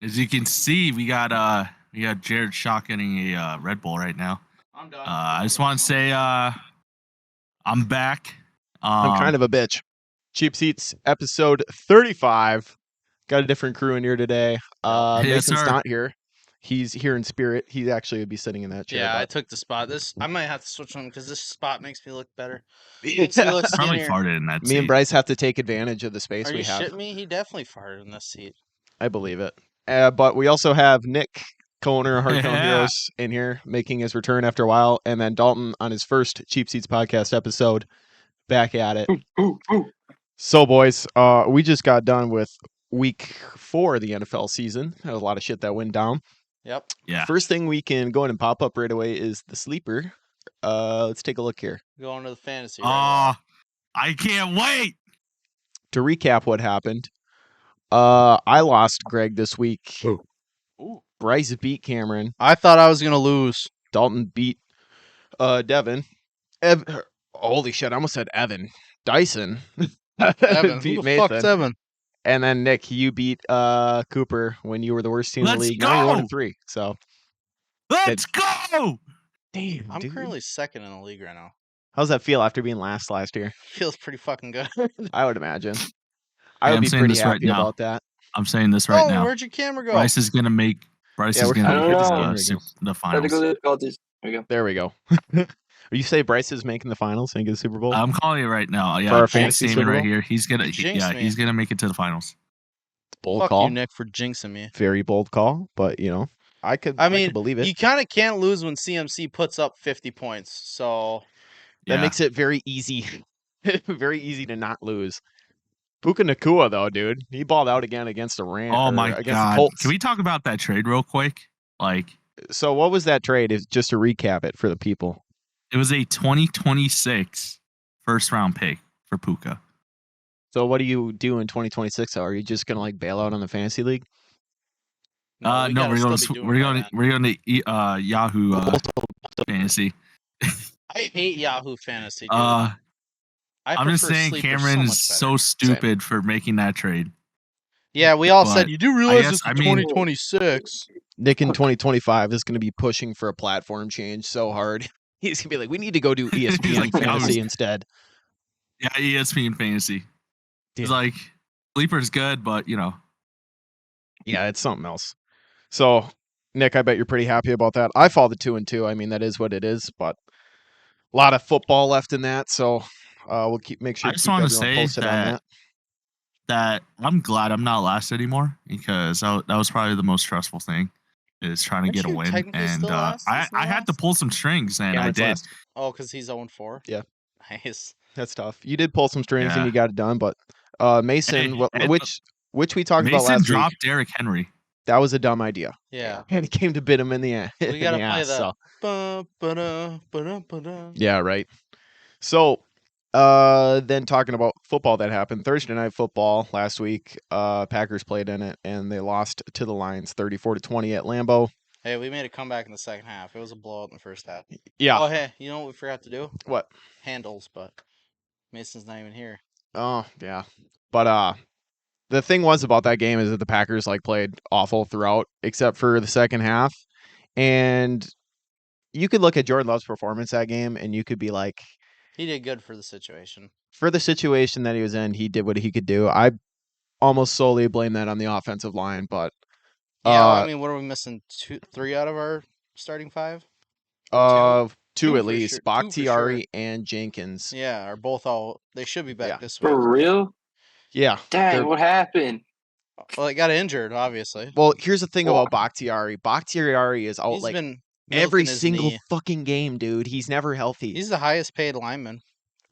As you can see, we got Jared shotgunning a Red Bull right now. I'm done. I just want to say I'm back. I'm kind of a bitch. Cheap Seats, episode 35. Got a different crew in here today. Yes, Mason's sir. not here. He's here in spirit. He actually would be sitting in that chair. Yeah, I but- took the spot. I might have to switch one because this spot makes me look better. Yeah. Makes me look Probably skinnier. farted in that Me and seat. Bryce have to take advantage of the space Are we you have. shitting me? He definitely farted in this seat. I believe it. But we also have Nick, co-owner of Hardcount Yeah. Heroes, in here making his return after a while, and then Dalton on his first Cheap Seats podcast episode, back at it. So, boys, we just got done with week 4 of the NFL season. Had a lot of shit that went down. Yep. Yeah. First thing we can go in and pop up right away is the sleeper. Let's take a look here. Going to the fantasy. Right I can't wait. To recap what happened, I lost Greg this week. Ooh. Bryce beat Cameron. I thought I was going to lose. Dalton beat Devin. Holy shit, I almost said Evan. Dyson Evan. beat Who the Nathan. fuck's Evan? And then Nick, you beat Cooper when you were the worst team in the Let's league. Now you're go! 1-3. So Let's go. damn, I'm dude. currently second in the league right now. How's that feel after being last year? Feels pretty fucking good. I would imagine. I Hey, would I'm be saying pretty this right happy now. about that. I'm saying this right now. Where'd your camera go? Bryce is gonna make. Yeah, is we're gonna trying to make get this the, game rigged. the finals. Technical difficulties. There we go. There we go. You say Bryce is making the finals and get the Super Bowl? I'm calling it right now. Yeah, For our Jake fantasy Stamen Super right Bowl? here. He's gonna. Jinx me. He's gonna make it to the finals. Bold Fuck call. you, Nick, for jinxing me. Very bold call, but you know, I could believe it. You kind of can't lose when CMC puts up 50 points. So That Yeah. makes it very easy. Very easy to not lose. Puka Nakua, though, dude. He balled out again against the Rams. Oh my against the god! Colts. Can we talk about that trade real quick? Like, So what was that trade? Is just to recap it for the people. it was a 2026 first round pick for Puka. So what do you do in 2026? Are you just gonna like bail out on the fantasy league? No, we we're gotta going still to be we're doing going that. to Yahoo fantasy. I hate Yahoo Fantasy. Dude. I'm just prefer saying Sleeper Cameron much is better. so stupid for making that trade. Yeah, we all but said you do realize guess- it's I mean- 2026. Nick in 2025 is gonna be pushing for a platform change so hard. He's gonna be like, we need to go do ESPN like, fantasy instead. Yeah, ESPN fantasy. It's Damn. like Sleeper's good, but you know. Yeah, it's something else. So, Nick, I bet you're pretty happy about that. I fall to 2-2. I mean, that is what it is, but a lot of football left in that. So, we'll make sure I to just keep want to everyone say posted on that. that I'm glad I'm not last anymore because that was probably the most stressful thing is trying to Aren't get a you win. technically And still last? I Isn't he had to last? pull some strings and I Cameron's did. last. Oh, because he's 0-4? Yeah. Nice. That's tough. You did pull some strings and Yeah. you got it done, but Mason, Hey, which we talked about Mason last dropped week, Derrick Henry. that was a dumb idea. Yeah. And it came to bit him in the ass. We gotta play that. So. Ba-ba-da, Yeah, right. So, then talking about football that happened, Thursday night football last week, Packers played in it and they lost to the Lions 34-20 at Lambeau. Hey, we made a comeback in the second half. It was a blowout in the first half. Yeah. Oh, hey, you know what we forgot to do? What? Handles, but Mason's not even here. Oh, yeah. But the thing was about that game is that the Packers like played awful throughout except for the second half. And you could look at Jordan Love's performance that game and you could be like, He did good for the situation. for the situation that he was in, he did what he could do. I almost solely blame that on the offensive line, but Yeah, I mean, what are we missing? 3 out of our starting 5? two Two at for least, sure. Two for Bakhtiari sure. and Jenkins. Yeah, are both all. They should be back Yeah. this week. For real? Yeah. Dang, they're- what happened? Well, they got injured, obviously. Well, here's the thing Well, about Bakhtiari. Bakhtiari is out He's like been every milking his single knee. fucking game, dude. He's never healthy. He's the highest paid lineman.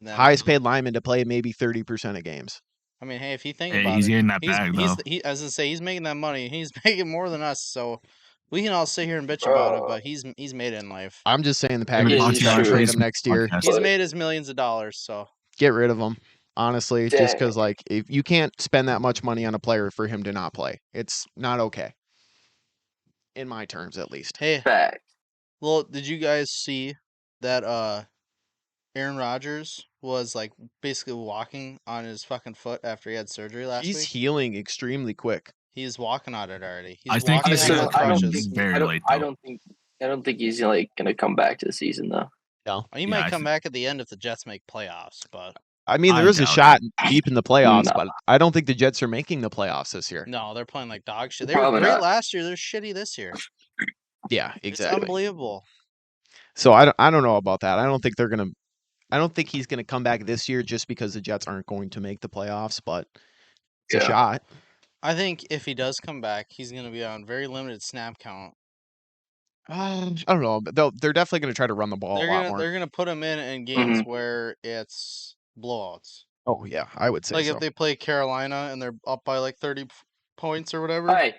Highest paid lineman to play maybe 30% of games. I mean, hey, if you think Hey, about he's it, getting that bag though. as I say, he's making that money. He's making more than us, so we can all sit here and bitch about it. But he's made it in life. I'm just saying the Him Packers Yeah, just gotta sure. trade him next year. Podcast. He's made his millions of dollars. So Get rid of him. Honestly, just Dang. because like if you can't spend that much money on a player for him to not play, it's not okay. In my terms, at least. hey, Fact. well, did you guys see that? Aaron Rodgers was like basically walking on his fucking foot after he had surgery last He's week. healing extremely quick. He's walking on it already. He's I think walking he's on gonna the come crutches. very late, though. I don't think he's like gonna come back to the season though. No. He might come back at the end if the Jets make playoffs, but I mean, there I is a doubt shot deep in the playoffs, No. but I don't think the Jets are making the playoffs this year. no, they're playing like dog shit. They were Probably great not. last year. They're shitty this year. Yeah, It's exactly. unbelievable. So I don't know about that. I don't think he's gonna come back this year just because the Jets aren't going to make the playoffs, but it's a Yeah. shot. I think if he does come back, he's going to be on very limited snap count. I don't know, but they're definitely gonna try to run the ball a lot more. They're gonna put him in games where it's blowouts. Oh yeah, I would say Like so. if they play Carolina and they're up by like 30 points or whatever. Hey,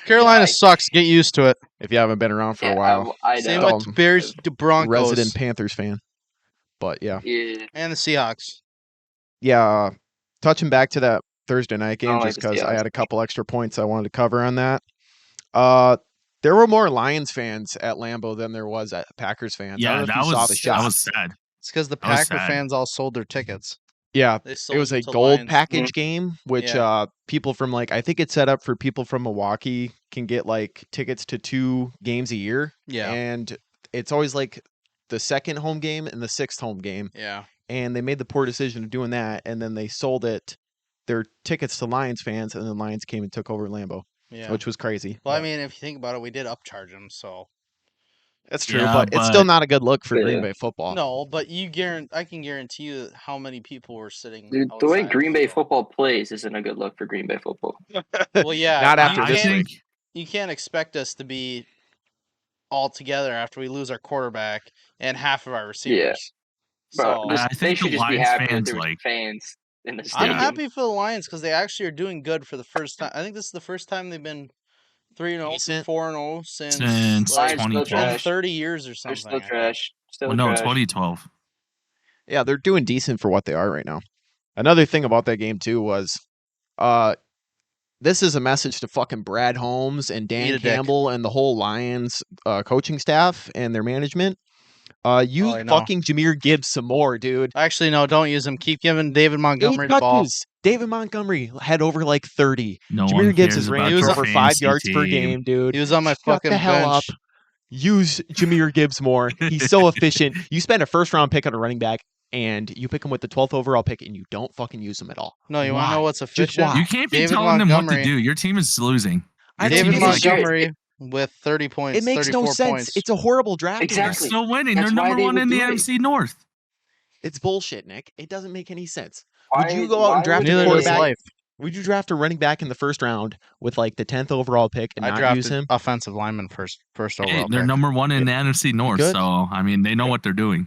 Carolina Yeah, sucks. Get used to it. If you haven't been around for a yeah, while, I Same know. with Bears, the Broncos, resident Panthers fan. But yeah, Yeah. and the Seahawks. yeah. Touching back to that Thursday night game, don't like just the because I Seahawks. had a couple extra points I wanted to cover on that. There were more Lions fans at Lambeau than there was at Packers fans. I Yeah, don't know that if you saw the was shots. sad. It's because the That was Packer sad. fans all sold their tickets. Yeah, They it sold was them a to gold Lions. package game, which Yeah. people from I think it's set up for people from Milwaukee can get like tickets to 2 games a year. Yeah. And it's always like the second home game and the 6th home game. Yeah. And they made the poor decision of doing that, and then they sold their tickets to Lions fans, and then Lions came and took over Lambeau, Yeah. which was crazy. Well, I but- mean, if you think about it, we did upcharge them, so that's true, Yeah, but it's still but- not a good look for Green Yeah. Bay football. no. But I can guarantee you how many people were sitting. Dude, the way outside Green Bay so- football plays isn't a good look for Green Bay football. Well, yeah. Not you after this can't- week. You can't expect us to be all together after we lose our quarterback and half of our receivers. Bro, So I they think should the just be Lions happy that fans, there was like- fans in the I'm stadium. happy for the Lions because they actually are doing good for the first time. I think this is the first time they've been 3-0, Decent. 4-0 since Since like, Lions still 2012. trash. 30 years or They're something. still I think. trash. Still Well, no, trash. 2012. Yeah, they're doing decent for what they are right now. Another thing about that game too was, this is a message to fucking Brad Holmes and Eat Dan a dick. Campbell and the whole Lions coaching staff and their management. Use I know. fucking Jahmyr Gibbs some more, dude. Actually, no, don't use him. Keep giving David 8 Montgomery the ball. touches. David Montgomery had over like 30. No Jahmyr one Gibbs cares is about ran He was for your over 5 fantasy yards per team. game, dude. He was on my Shut fucking the hell bench. up. Use Jahmyr Gibbs more. He's so efficient. You spend a first round pick on a running back, and you pick him with the 12th overall pick, and you don't fucking use him at all. No, you want to Why? know what's Just efficient? why? You can't be David telling them what to Montgomery. do. Your team is losing. I Your don't David team think is it's like, Montgomery with 30 points. It makes 34 no sense. points. It's a horrible draft. Exactly. still winning. That's They're why number they one would in the do it. NFC North. It's bullshit, Nick. It doesn't make any sense. Why- Would you go out and why draft would a Neither does quarterback? life. Would you draft a running back in the first round with like the 10th overall pick and I not drafted use him? offensive lineman first Hey, overall. they're pick. number one in the NFC North. Good. So, I mean, they know what they're doing.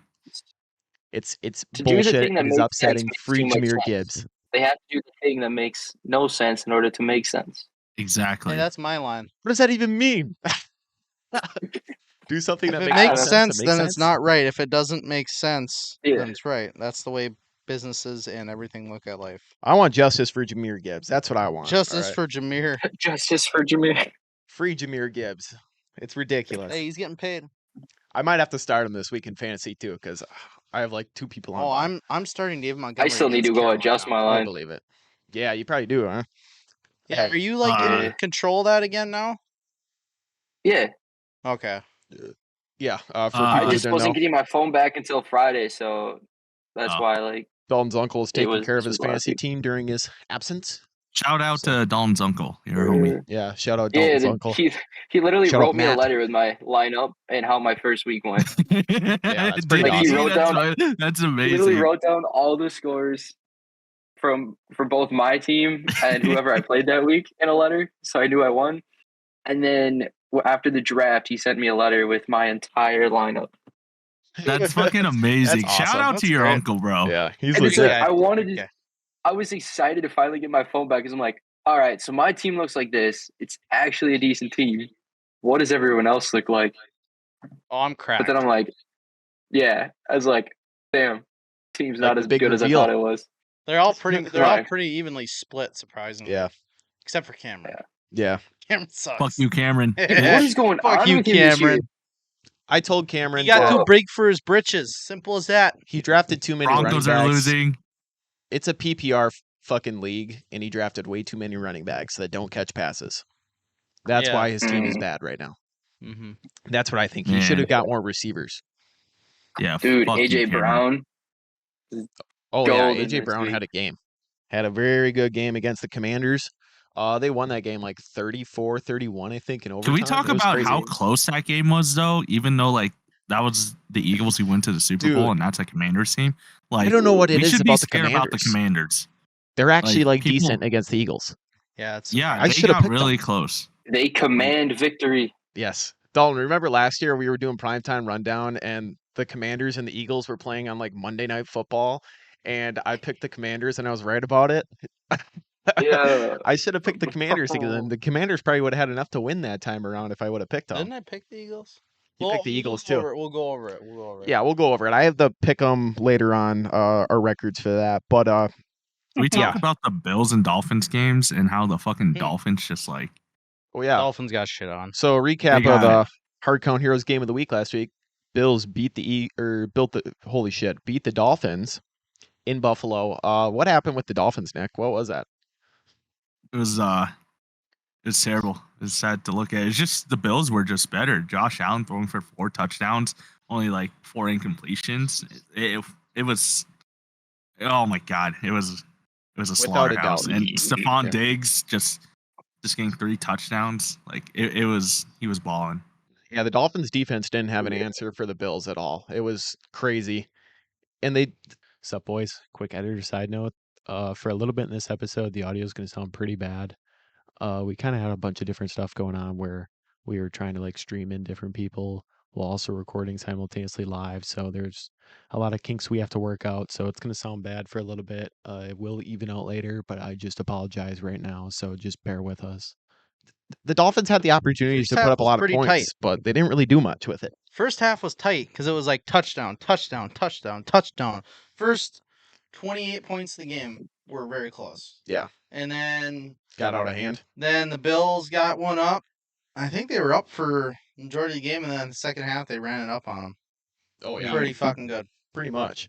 It's To do the bullshit. thing that It is makes sense upsetting. makes Free too much Jahmyr sense. Gibbs. They have to do the thing that makes no sense in order to make sense. Exactly. Hey, that's my line. What does that even mean? Do something If that it makes makes sense. sense, to make then sense? it's not right. If it doesn't make sense, Yeah. then it's right. That's the way businesses and everything look at life. I want justice for Jahmyr Gibbs. That's what I want. Justice alright? for Jahmyr. Justice for Jameer. Free Jahmyr Gibbs. It's ridiculous. Hey, he's getting paid. I might have to start him this week in fantasy too, because I have like 2 people on. Oh, mine. I'm starting David Montgomery. I still need to against go adjust Carolina. my I line. believe it. Yeah, you probably do, huh? Yeah, are you like in Uh, control of that again now? Yeah, Okay. Yeah. For I people I who just don't wasn't know, getting my phone back until Friday, so that's Oh. why like Dalton's uncle is taking was- care of this his was last fantasy week. team during his absence. Shout out to Dalton's uncle, your homie. Yeah, shout out yeah, Dalton's the- uncle. he literally Shout out wrote me a Matt. letter with my lineup and how my first week went. that's Did pretty he? awesome. He wrote That's He literally amazing. wrote down all the scores for both my team and whoever I played that week in a letter, so I knew I won. And then after the draft, he sent me a letter with my entire lineup. That's fucking amazing. That's Shout awesome. out That's to your great. uncle, bro. Yeah, he's And it's legit. like, I wanted to. Okay. I was excited to finally get my phone back because I'm like, all right, so my team looks like this. It's actually a decent team. What does everyone else look like? Oh, I'm But cracked. then I'm like, yeah. I was like, damn, team's Like not the as big good as I reveal. thought it was. They're all Right. pretty evenly split, surprisingly. Yeah, Except for Cameron. yeah. Cameron sucks. Fuck you, Cameron. What is going Fuck on you, with him this year? Cameron. I told Cameron He got that too big for his britches. Simple as that. he drafted too many Broncos running are backs. losing. It's a PPR fucking league, and he drafted way too many running backs that don't catch passes. That's Yeah. why his team is Mm. bad right now. Mm-hmm. That's what I think. He should Man. have got more receivers. Yeah, Dude, fuck you, AJ Cameron. Brown. Oh yeah, Golden AJ this Brown week. had a game. Had a very good game against the Commanders. They won that game like 34-31, I think, in overtime. Can we talk It was about crazy. how close that game was, though? Even though like that was the Eagles who went to the Super Bowl, Dude. and that's a Commanders team. Like I don't know what it we is should be about the scared about the Commanders. Commanders. They're actually Like, like people- decent against the Eagles. Yeah, it's Yeah, I they should have got picked really them. close. They command victory. Yes. Dalton, remember last year we were doing primetime rundown and the Commanders and the Eagles were playing on like Monday Night Football, and I picked the Commanders and I was right about it. Yeah. I should have picked the Commanders because then the Commanders probably would have had enough to win that time around if I would have picked them. Didn't I pick the Eagles? You picked the Eagles too. We'll go over it. We'll go over it. Yeah, we'll go over it. I have the pick 'em later on our records for that. But We talk Yeah. about the Bills and Dolphins games and how the fucking Dolphins just like oh yeah. Dolphins got shit on. So recap They of got the Hardcount Heroes game of the week last week. Bills beat the Dolphins in Buffalo. What happened with the Dolphins, Nick? What was that? it was terrible. It's sad to look at. It's just the Bills were just better. Josh Allen throwing for 4 touchdowns, only like 4 incompletions. It was oh my god, it was a Without a slaughterhouse. doubt. And Stephon Yeah. Diggs just getting 3 touchdowns. Like he was balling. Yeah, the Dolphins defense didn't have an answer for the Bills at all. It was crazy. And sup boys, quick editor side note. For a little bit in this episode, the audio is going to sound pretty bad. We kind of had a bunch of different stuff going on where we were trying to like stream in different people while also recording simultaneously live. So there's a lot of kinks we have to work out. So it's going to sound bad for a little bit. It will even out later, but I just apologize right now. So just bear with us. The Dolphins had the opportunities to First put half up a was lot of pretty points, tight. but they didn't really do much with it. First half was tight because it was like touchdown, touchdown, touchdown, touchdown. First 28 points of the game were very close. Yeah. And then Got out of hand. the Bills got one up. I think they were up for the majority of the game, and then the second half they ran it up on them. Oh Pretty fucking good. pretty much.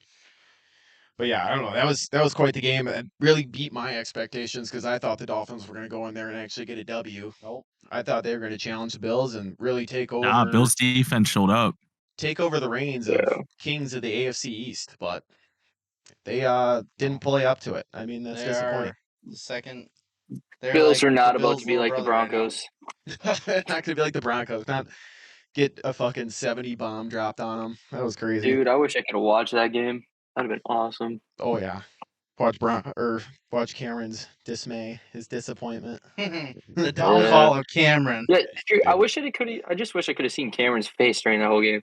But yeah, I don't know. That was quite the game. It really beat my expectations because I thought the Dolphins were going to go in there and actually get a W. Nope. I thought they were going to challenge the Bills and really take over. Nah, Bills defense showed up. Take over the reins of kings of the AFC East, but they didn't play up to it. I mean, that's They disappointing. are the second. They're Bills like are not the about Bills' to be little like the brother right now. Broncos. Not going to be like the Broncos. Not get a fucking 70 bomb dropped on them. That was crazy. Dude, I wish I could have watched that game. That'd have been awesome. Oh yeah. Watch Cameron's dismay, his disappointment. The downfall of Cameron. Yeah, I just wish I could have seen Cameron's face during the whole game.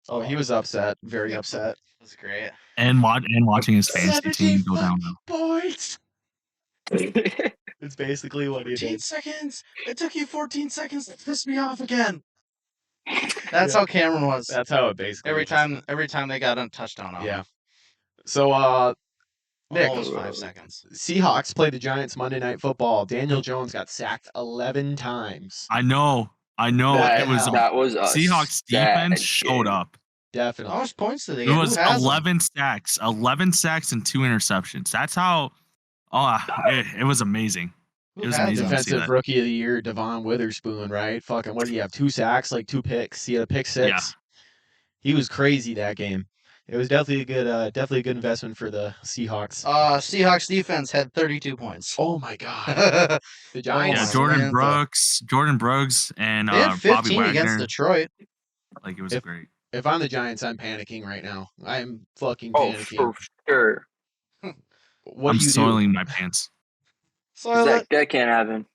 Oh, he was upset, very upset. That's great. And watching his fantasy team go down. Points. It's basically what he 14 did. seconds. It took you 14 seconds to piss me off again. That's how Cameron was. That's how it basically Every is. time they got a touchdown on him. Yeah. So Nick, Almost 5 seconds. Seahawks played the Giants Monday Night Football. Daniel Jones got sacked 11 times. I know. That It was was a Seahawks sad defense showed game. up. Definitely. How much points did they It get? was Who has them? 11 sacks and 2 interceptions. That's how. It was amazing. Who It was has amazing them? to see Defensive that. Rookie of the Year, Devon Witherspoon, right? Fucking, what do you have? 2 sacks, like 2 picks. He had a pick 6. Yeah. He was crazy that game. It was definitely a good investment for the Seahawks. Seahawks defense had 32 points. Oh my god. The Giants. Yeah, Oh, Jordan Brooks, and They had Bobby 15 against Wagner. Detroit. Like it was If- great. If I'm the Giants, I'm panicking right now. I'm fucking Oh, panicking. for sure. What I'm do you do? soiling my pants. So That can't happen.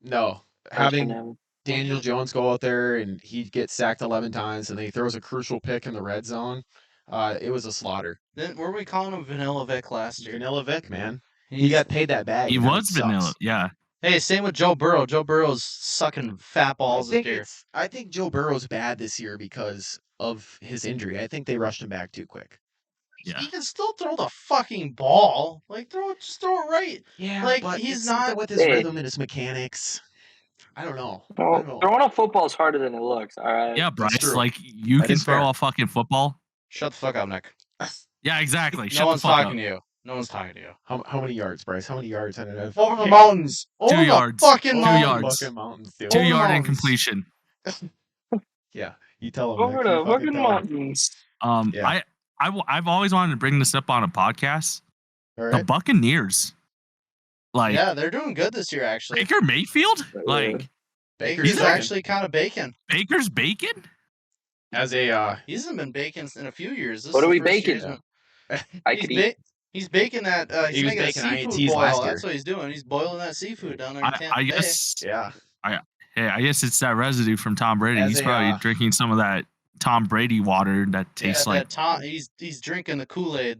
No. That can't Having happen. Daniel Jones go out there and he gets sacked 11 times and then he throws a crucial pick in the red zone. It was a slaughter. then were we calling him Vanilla Vic last year? Vanilla Vic, man. He He's- got paid that bag. He and now was sucks. vanilla. Yeah. Hey, same with Joe Burrow. Joe Burrow's sucking fat balls this year. I think Joe Burrow's bad this year because of his injury. I think they rushed him back too quick. Yeah. He can still throw the fucking ball. Like just throw it right. Yeah, Like, but he's it's not- something with his Hey. rhythm and his mechanics. I don't know. I Well, don't know. throwing a football is harder than it looks. All right. Yeah, Bryce. true. Like you That can is throw fair. a fucking football. Shut the fuck up, Nick. Yeah, exactly. No Shut one's the fuck talking up. to you. No one's talking to you. How many yards, Bryce? How many yards ended up? Over the mountains. Over 2 the yards. fucking 2 mountains. yards. Fucking mountains, dude. 2 Over the yard mountains. incompletion. Yeah, you tell him. Over the fucking mountains. Yeah. I've always wanted to bring this up on a podcast. All The right. Buccaneers, like Yeah, they're doing good this year, actually. Baker Mayfield, like Baker's He's baking. actually kind of baking. Baker's bacon. As a He hasn't been baking in a few years. This What is are the we first year baking? he's I He's, could eat. he's baking that. He's He was making a baking seafood INTs boil. last year. That's what he's doing. He's boiling that seafood down there in Tampa I Bay. guess. yeah. Hey, I guess it's that residue from Tom Brady. As He's a, probably uh, drinking some of that Tom Brady water that Yeah, tastes like. he's drinking the Kool-Aid.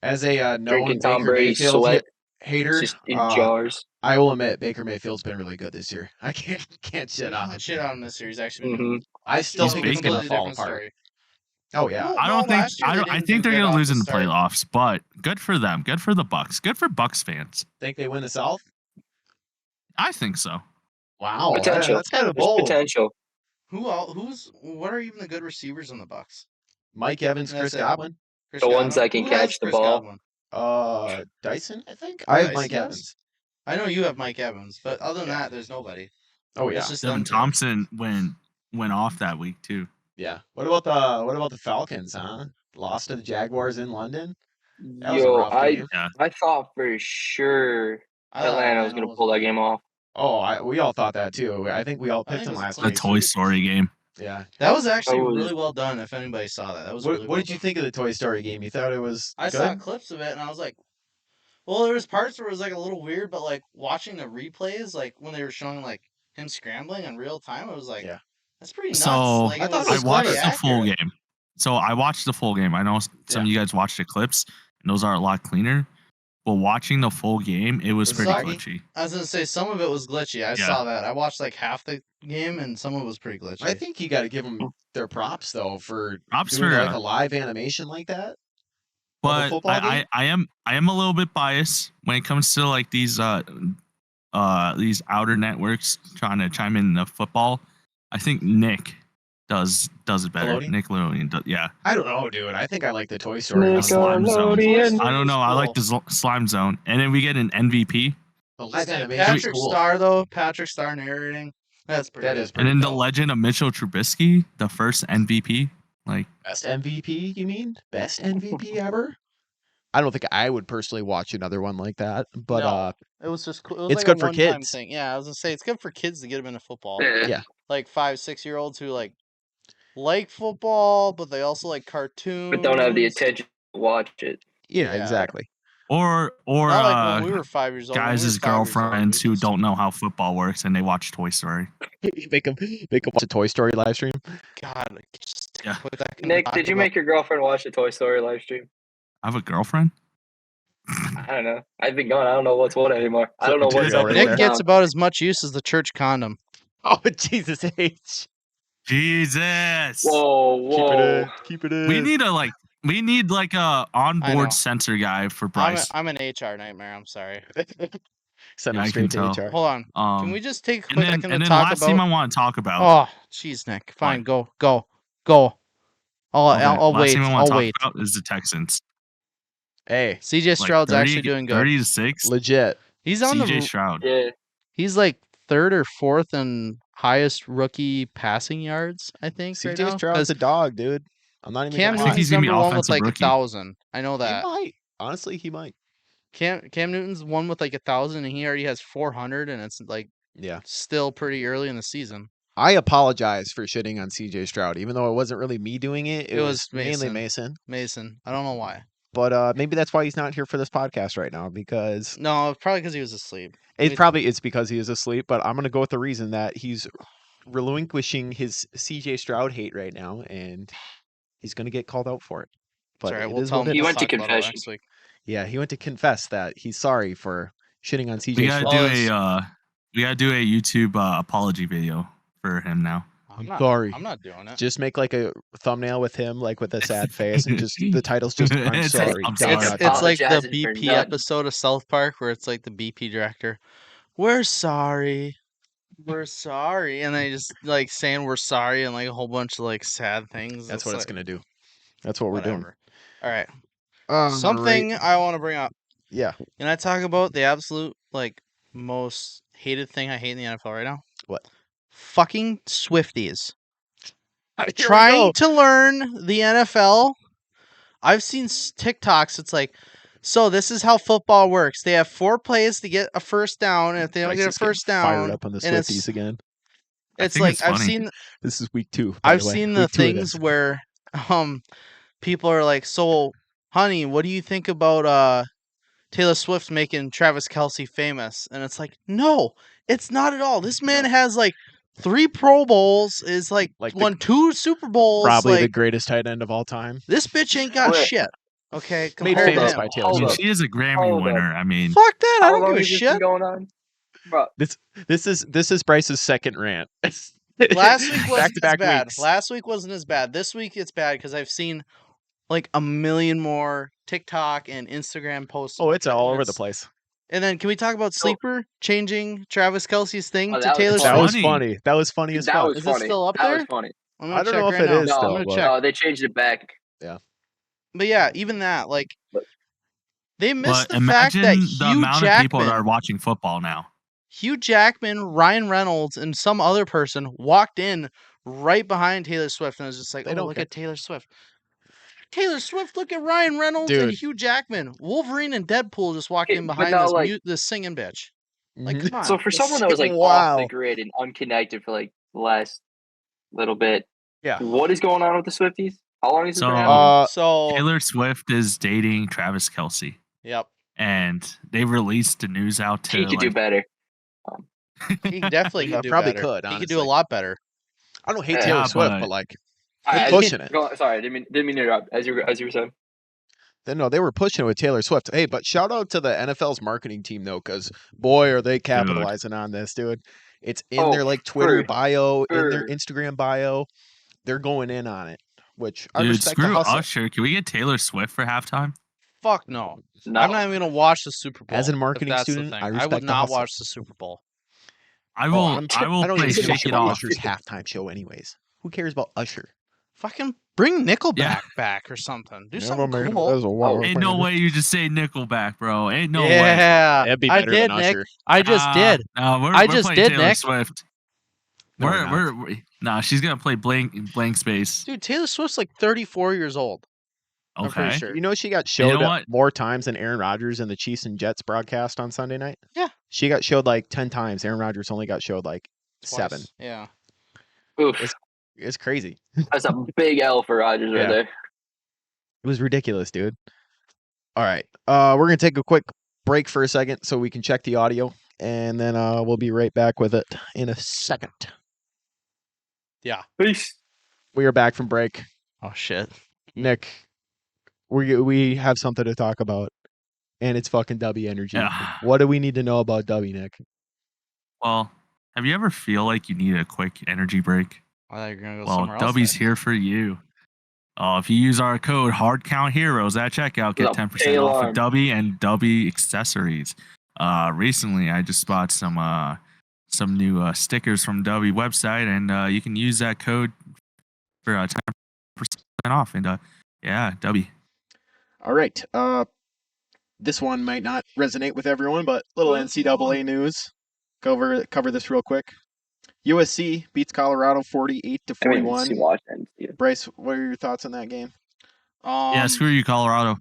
As a known Drinking Tom Baker Brady Mayfield sweat. hater, Just in jars. I will admit Baker Mayfield's been really good this year. I can't shit on him. Shit on him this year. He's actually been hmm I still He's think it's baking. gonna completely fall different apart. story. Oh yeah. No, I don't think. last year they I didn't think do they're good gonna off lose the in the start. playoffs, but good for them. Good for the Bucks. Good for Bucks fans. Think they win the South? I think so. Wow. Potential. That's kind of There's bold. potential. What are even the good receivers on the Bucks? Mike Evans, That's Chris it. Godwin. Chris The ones Godwin? that can Who has catch the Chris ball. Godwin? Dyson, I think. I have Dyson Mike does? Evans. I know you have Mike Evans, but other than Yeah. that, there's nobody. Oh yeah. It's just Devin them two. Thompson went off that week too. Yeah. What about the Falcons, huh? Lost to the Jaguars in London? That was a Yo, rough game. I thought for sure I thought Atlanta was going to pull that game off. Oh, we all thought that too. I think we all I picked think it him was last close. The week. Toy Story game. Yeah. That was actually was- really well done. If anybody saw that, that was really What well did you done. think of the Toy Story game? You thought it was I good? saw clips of it and I was like, well, there was parts where it was like a little weird, but like watching the replays, like when they were showing like him scrambling in real time, I was like, Yeah. that's pretty nuts. So like, I thought it I was watched pretty the full accurate. game. So I watched the full game. I know some of you guys watched the clips, and those are a lot cleaner. But watching the full game, it was Was pretty soggy? glitchy. I was gonna say some of it was glitchy. I Yeah. saw that. I watched like half the game and some of it was pretty glitchy. I think you got to give them their props though for Props doing for like a live animation like that. of a but football game? I am a little bit biased when it comes to like these outer networks trying to chime in the football. I think Nick does it better. Nickelodeon? Nickelodeon does, yeah. I don't know, dude. I think I like the Toy Story. Nick- Slime Zone. Nickelodeon. I don't know. I like the Slime Zone, and then we get an MVP, The Just live like animation is Patrick cool. Star though, Patrick Star narrating. That's pretty. That good. is pretty and then the dope. legend of Mitchell Trubisky, the first MVP. Like Best MVP, you mean? Best MVP ever? I don't think I would personally watch another one like that, but No. It was just cool. It was It's like good a for one-time kids. thing. Yeah, I was gonna say it's good for kids to get them into football. Yeah. Like 5-6-year-olds who like football, but they also like cartoons. But don't have the attention to watch it. yeah, Yeah. exactly. or Not like when we were 5 years old. When we guys' were 5 years old, girlfriends we who just- don't know how football works and they watch Toy Story. make them watch a Toy Story live stream. God, just Yeah. put that kind of Nick, talk did you about- make your girlfriend watch the Toy Story live stream? I have a girlfriend. I don't know. I've been gone. I don't know what's what anymore. I don't know Material what's up. right Nick there. gets about as much use as the church condom. Oh Jesus H. Jesus. Whoa. Keep it in. We need a know. onboard sensor guy for Bryce. I'm an HR nightmare. I'm sorry. Send Yeah, them I straight can to tell. HR. Hold on. Can we just take a quick second to and then talk last team about? I want to talk about. Oh, jeez, Nick. Fine, go. I'll last wait. team I want I'll to talk wait. about is the Texans. Hey, CJ Like Stroud's 30 actually doing good. 30-6. legit. He's on CJ the. Stroud. Yeah. He's like third or fourth in highest rookie passing yards. I think right now. CJ Stroud's 'Cause a dog, dude. I'm not even Cam gonna I think lie. he's Newton's gonna be number one with offensive like rookie. 1,000. I know He that. might. Honestly, he might. Cam Newton's one with like 1,000, and he already has 400, and it's like Yeah. still pretty early in the season. I apologize for shitting on CJ Stroud, even though it wasn't really me doing it. It It was was mainly Mason. Mason. Mason, I don't know why. But maybe that's why he's not here for this podcast right now, because No, probably because he was asleep. it's because he is asleep. But I'm gonna go with the reason that he's relinquishing his CJ Stroud hate right now, and he's gonna get called out for it. But Sorry, it we'll is tell what him. it He is. went to talk about it confession. next week. Yeah, he went to confess that he's sorry for shitting on CJ We gotta Stroud. do a YouTube apology video for him now. I'm not, sorry. I'm not doing it. Just make like a thumbnail with him, like with a sad face, and just the title's just "I'm It's sorry." like, I'm dot, sorry. dot, It's dot. like the Apologizing for BP nothing. episode of South Park where it's like the BP director, we're sorry, and they just like saying we're sorry and like a whole bunch of like sad things. That's what it's like, gonna do. That's what we're doing. whatever. All right, All something right. I want to bring up. Yeah. Can I talk about the absolute most hated thing I hate in the NFL right now? What? Fucking Swifties. Here we Trying go. to learn the NFL. I've seen TikToks. It's like, so this is how football works. They have 4 plays to get a first down, and if they don't Bryce get a is getting first down, fired up on the and Swifties again. it's think like it's I've funny. seen This is week 2. By I've the way. seen Week the 2 of things this. where people are like, so honey, what do you think about Taylor Swift making Travis Kelce famous? And it's like, no, it's not at all. This man has like 3 Pro Bowls, is Like won 2 Super Bowls. Probably the like, great tight end of all time. this bitch ain't got Wait. shit. Okay, Made compared to famous him. by Taylor I mean, Hold Swift. up. she is a Grammy Hold up. winner. I mean, Fuck that. I How don't long give a has this been shit. going on? Bro, This is Bryce's second rant. Last week wasn't as Back-to-back bad. weeks. Last week wasn't as bad. This week it's bad because I've seen like a million more TikTok and Instagram posts. Oh, it's all over It's- the place. And then can we talk about So- Sleeper changing Travis Kelce's thing Oh, to that was Taylor funny. That Swift? was funny. funny. That was funny as that fuck. was Is it funny. still up that there? was funny. I'm gonna I don't check know if right it now. is No, still, I'm gonna but- check. No, they changed it back. But yeah, even that, like, But- they missed but the fact that imagine the Hugh amount of people that are Jackman, watching football now. Hugh Jackman, Ryan Reynolds, and some other person walked in right behind Taylor Swift and was just like, They "Oh, don't look care. at Taylor Swift." Taylor Swift, look at Ryan Reynolds and Dude. Hugh Jackman. Wolverine and Deadpool just walked Okay, in but behind now, this like- this singing bitch. Like, Mhm. come on. So for someone that was like off Wow. the grid and unconnected for like the last little bit, Yeah. what is going on with the Swifties? How long has this So- been happening? So, Taylor Swift is dating Travis Kelce, yep, and they released the news out to He could do like, better. he definitely could do Probably better. could, He could do a honestly. lot better. I don't hate Yeah, Taylor Swift, but- but like As- pushing it. Sorry, didn't mean to interrupt. As you were saying. They were pushing it with Taylor Swift. Hey, but shout out to the NFL's marketing team though, because boy, are they capitalizing on this, dude. It's in Oh, their like Twitter for bio, in their sure. Instagram bio. They're going in on it, which I dude, respect the screw hustle. Usher. Can we get Taylor Swift for halftime? Fuck no. No. I'm not even gonna watch the Super Bowl. As a if marketing that's the student, thing. I I respect would the not hustle. watch the Super Bowl. I will. I'm I will I don't play even give a Shake shit It about Off. Usher's halftime show, anyways. Who cares about Usher? Fucking bring Nickelback Yeah. back or something. Do Never something made it cool. as a wild Ain't no planet. way you just say Nickelback, bro. Ain't no way. Yeah, That'd be I better did, than Nick. Usher. I just did. No, we're I we're just playing did, Taylor Nick. Swift. No, we're not. Nah, she's gonna play blank space. Dude, Taylor Swift's like 34 years old. I'm pretty Okay. sure. You know she got You know showed what? more times than Aaron Rodgers in the Chiefs and Jets broadcast on Sunday night? Yeah. She got showed like 10 times. Aaron Rodgers only got showed like Twice. 7. Yeah. Oof, It's crazy. that's a big L for Rodgers Yeah. right there. It was ridiculous, dude. All right. We're going to take a quick break for a second so we can check the audio, and then we'll be right back with it in a second. Peace. We are back from break. Oh shit. Nick, we have something to talk about, and it's fucking W energy. Yeah. What do we need to know about W, Nick? Well, have you ever feel like you need a quick energy break? I thought you were gonna go Well, somewhere else. W's next. here for you. If you use our code Hardcount Heroes at checkout, get Little 10% pale off arm. of W and W accessories. Recently, I just bought some new stickers from W website, and you can use that code for 10% off. And yeah, W. All right. This one might not resonate with everyone, but little NCAA news. Cover this real quick. USC beats Colorado 48 to I mean, 41. see Washington. Yeah. Bryce, what are your thoughts on that game? Yeah, screw you, Colorado.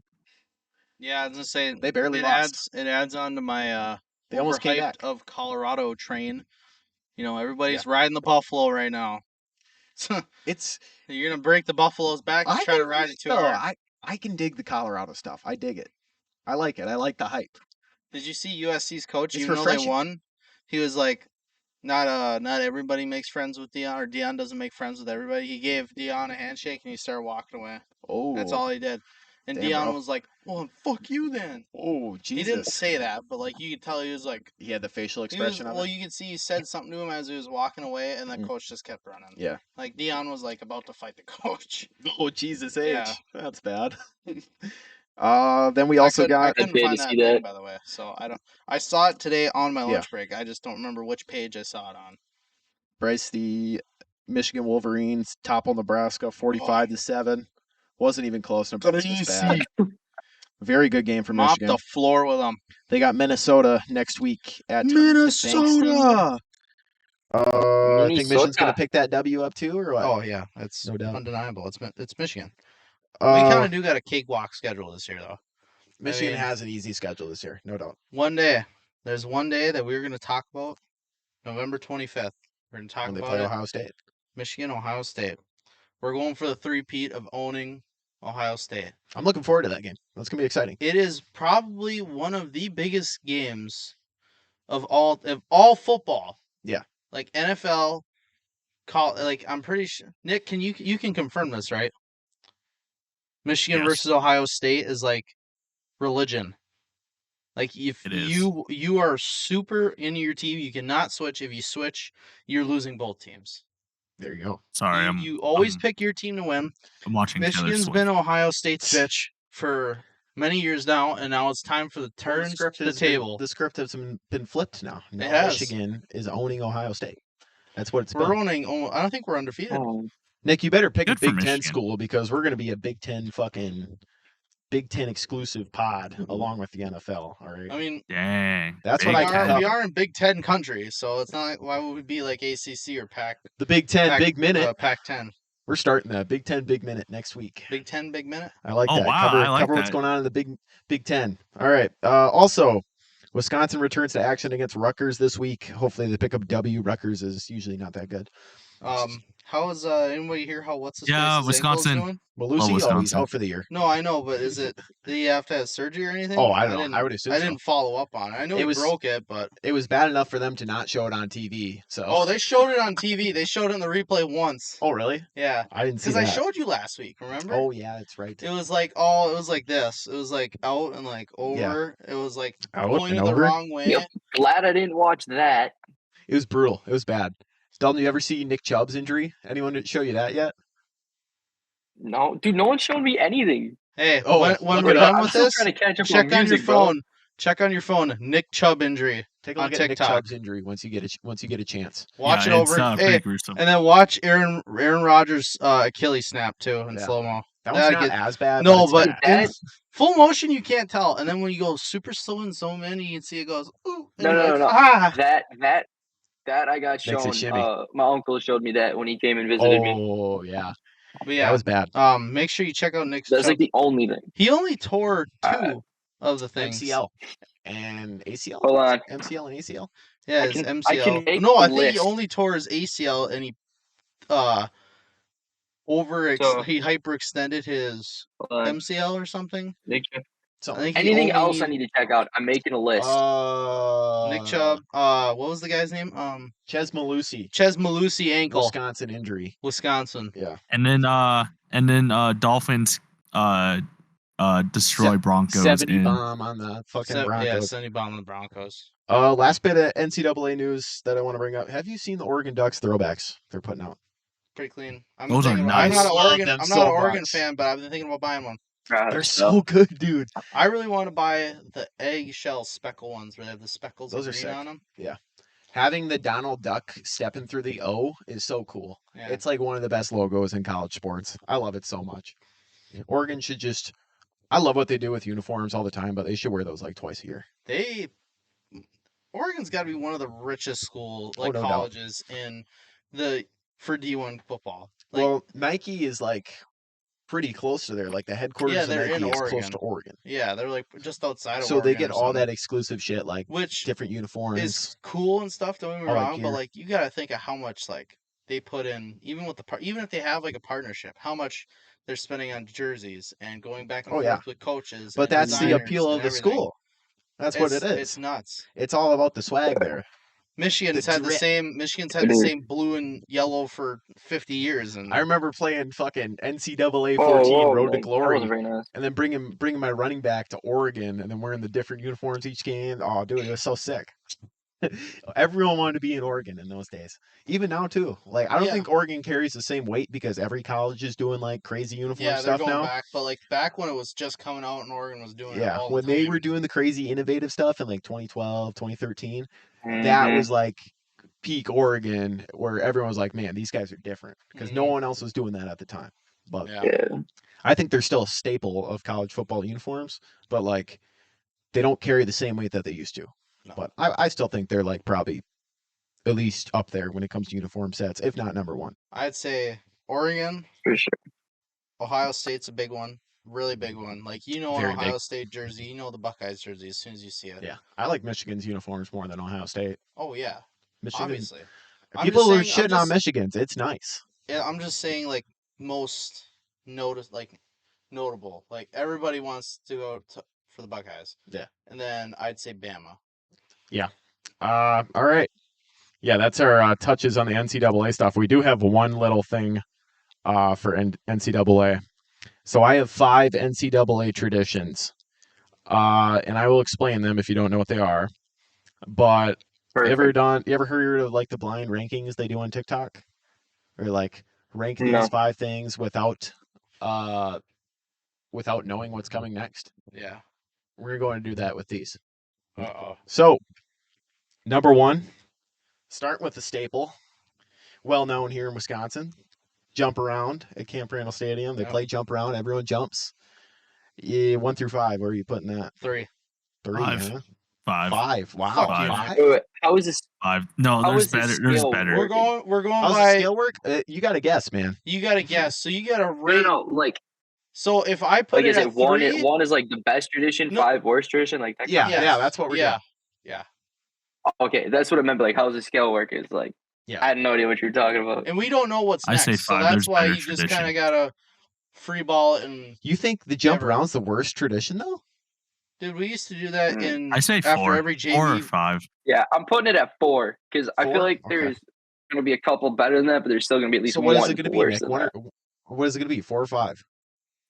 Yeah, I was gonna say They barely it lost. adds on to my They almost came overhyped back. of Colorado train. You know, everybody's riding the Buffalo right now. It's You're gonna break the Buffalo's back and try to ride it too hard. I can dig the Colorado stuff. I dig it. I like it. I like the hype. Did you see USC's coach? It's Even though they refreshing. won, he was like, not everybody makes friends with Dion, or Dion doesn't make friends with everybody. He gave Dion a handshake and he started walking away. Oh, That's all he did. And Damn, Dion bro. was like, "Well, fuck you then." Oh, He didn't Jesus. say that, but like you could tell he was like, He had the facial he was, expression of well, it. you could see he said something to him as he was walking away, and the coach just kept running. Yeah. Like Dion was like about to fight the coach. Oh, Jesus H. Yeah. That's bad. Then we also I got couldn't I'd pay find to that see thing, that. by the way. So I saw it today on my Yeah. lunch break. I just don't remember which page I saw it on. Bryce, the Michigan Wolverines topple Nebraska 45 to 7. Wasn't even close. Nebraska's bad. Very good game for Mop Michigan. the floor with them. They got Minnesota next week at Minnesota. I think Michigan's going Minnesota. to pick that W up too, or what? Oh yeah, it's No doubt. undeniable. It's Michigan. We kind Uh, of do got a cakewalk schedule this year, though. Michigan mean- has an easy schedule this year, no doubt. There's one day that we're going to talk about. November 25th. We're going to talk When they about play it. Ohio State. Michigan, Ohio State. We're going for the three-peat of owning Ohio State. I'm looking forward to that game. That's going to be exciting. It is probably one of the biggest games of all football. Yeah. Like NFL, I'm pretty sure. Nick, you can confirm this, right? Michigan Yes. versus Ohio State is like religion. Like if It is. you are super into your team, you cannot switch. If you switch, you're losing both teams. There you go. Sorry, You always I'm, pick your team to win. I'm watching Taylor Michigan's Swift. been Ohio State's bitch for many years now, and now it's time for the turns to the table. The script has been flipped now. Now has. Michigan is owning Ohio State. That's what it's We're been. owning. I don't think we're undefeated. Oh, Nick, you better pick Good a for Big Ten Michigan. school because we're going to be a Big Ten exclusive pod along with the NFL. All right. I mean, Dang. That's Big what I we can Ten. tell. are in Big Ten country, so it's not like why would we be like ACC or Pac? The Big Ten Big Minute. Pac-10. We're starting the Big Ten Big Minute next week. Big 10 Big Minute. I like Oh, that. wow, I like cover what's that. going on in the Big Ten. All right. Also, Wisconsin returns to action against Rutgers this week. Hopefully they pick up W. Rutgers is usually not that good. How is anybody here? What's his Yeah, face's ankles Wisconsin. doing? Well, Lucy, he's Wisconsin. out for the year. No, I know, but is it? Did he have to have surgery or anything? Oh, I don't know. I would assume I so. didn't follow up on it. I know It he was- broke it, but It was bad enough for them to not show it on TV. So. oh, they showed it on TV. They showed it in the replay once. Oh, really? Yeah, I didn't see because that. I showed you last week. Remember? Oh, yeah, that's right. It was like it was like this. It was like out and like over. It was like Out pointed and the over? wrong way. Yep. Glad I didn't watch that. It was brutal. It was bad. Dalton, you ever see Nick Chubb's injury? Anyone show you that yet? No, dude, no one's shown me anything. Hey, Oh, when look we're it up. done I'm with still this, trying to catch up check on on music, your bro. phone. Check on your phone. Nick Chubb injury. Take a On look at Nick TikTok. Chubb's injury once you get a chance. Watch Yeah, it it's, over. pretty Hey, gruesome. and then watch Aaron Rodgers' Achilles snap too in Yeah. slow mo. That one's That'd not get- as bad. No, it's but bad. in full motion you can't tell, and then when you go super slow and zoom in, you can see it goes. Ooh, and No, you're no, like, no. Ah. That I got Makes a shown. shimmy. My uncle showed me that when he came and visited me. Oh, yeah. But yeah, That was bad. make sure you check out Nick's. That's Chubb. like the only thing. He only tore two of the things. MCL and ACL. Hold on. MCL and ACL. Yeah, I his can MCL. make No, a I think he list. only tore his ACL, and he So- he hyperextended his Hold on. MCL or something. So I think he Anything only- else I need to check out? I'm making a list. Nick Chubb. What was the guy's name? Ches Malusi. Ches Malusi ankle. Wisconsin injury. Wisconsin. Yeah. And then Dolphins destroy Broncos 70 in bomb on the fucking Broncos. Yeah, 70 bomb on the Broncos. Last bit of NCAA news that I want to bring up. Have you seen the Oregon Ducks throwbacks they're putting out? Pretty clean. Those are I'm nice. not an Love Oregon. them I'm so not an Oregon much. fan, but I've been thinking about buying one. They're so good, dude. I really want to buy the eggshell speckle ones where they have the speckles Those of are green sick. on them. Having the Donald Duck stepping through the O is so cool. Yeah. It's like one of the best logos in college sports. I love it so much. Oregon should just. I love what they do with uniforms all the time, but they should wear those like twice a year. Oregon's got to be one of the richest school no doubt. colleges for D1 football. Like, Well, Nike is like pretty close to there. Like the headquarters of they're Nike in is close Oregon. to Oregon. yeah, they're like just outside of So Oregon. they get or all that something, exclusive shit, like which different uniforms. is cool and stuff. Don't get me I like wrong, but gear. like you got to think of how much like they put in, even if they have like a partnership, how much they're spending on jerseys and going back and Oh, forth yeah. with coaches. But and that's the designers appeal and of the everything. school. That's what it is. It's nuts. It's all about the swag there. Michigan's The had the drip. same. Michigan's had It the is. same blue and yellow for 50 years, and I remember playing fucking NCAA 14 Whoa, Road to that Glory, was very nice. and then bringing my running back to Oregon, and then wearing the different uniforms each game. Oh, dude, it was so sick. Everyone wanted to be in Oregon in those days. Even now too. Like I don't Yeah. think Oregon carries the same weight because every college is doing like crazy uniform yeah, they're stuff going now. back. But like back when it was just coming out and Oregon was doing it Yeah, all when the they time. were doing the crazy innovative stuff in like 2012, 2013, that Mhm. was like peak Oregon where everyone was like, man, these guys are different because no Mhm. one else was doing that at the time. but Yeah. I think they're still a staple of college football uniforms, but like they don't carry the same weight that they used to. No. But I still think they're like probably at least up there when it comes to uniform sets, if not number one. I'd say Oregon, For sure. Ohio State's a big one, really big one. Like an Very Ohio big. State jersey, you know the Buckeyes jersey as soon as you see it. Yeah, I like Michigan's uniforms more than Ohio State. Oh yeah, Michigan. obviously. People are saying- I'm shitting on just- Michigan's. It's nice. Yeah, I'm just saying like most notable. Like everybody wants to go for the Buckeyes. Yeah. And then I'd say Bama. All right. Yeah, that's our touches on the NCAA stuff. We do have one little thing for NCAA. So I have 5 NCAA traditions, and I will explain them if you don't know what they are. But you ever heard of like the blind rankings they do on TikTok, or like rank these No. 5 things without knowing what's coming next? Yeah. We're going to do that with these. Uh-oh. So, number 1, start with the staple, well known here in Wisconsin. Jump around at Camp Randall Stadium. They Yep. play jump around. Everyone jumps. Yeah, 1 through 5. Where are you putting that? 3. 3, 5. huh? 5. 5. Wow. Fuck you. 5. Wait, how is this? 5. No, How there's is this better. There's scale better. We're going How's the by scale work? You got to guess, man. you got to guess. So you got to No, rate. like So if I put it is at it one? 3, One is like the best tradition, No. 5 worst tradition, like that. Yeah, Yes. yeah, that's what we're yeah. doing. Okay, that's what I meant. Like, how's the scale work? Is like, Yeah. I had no idea what you were talking about. And we don't know what's I next. say So 5. that's There's why better you just tradition. kind of got to free ball it. And You think the jump Never. around's the worst tradition, though? dude, we used to do that Mm. in I say after 4. every 4 or JV. 5. Yeah, I'm putting it at 4 because I 4? feel like Okay. there's going to be a couple better than that, but there's still going to be at least So what one is it going to be, worse Nick? than One that. or what is it going to be? 4 or 5?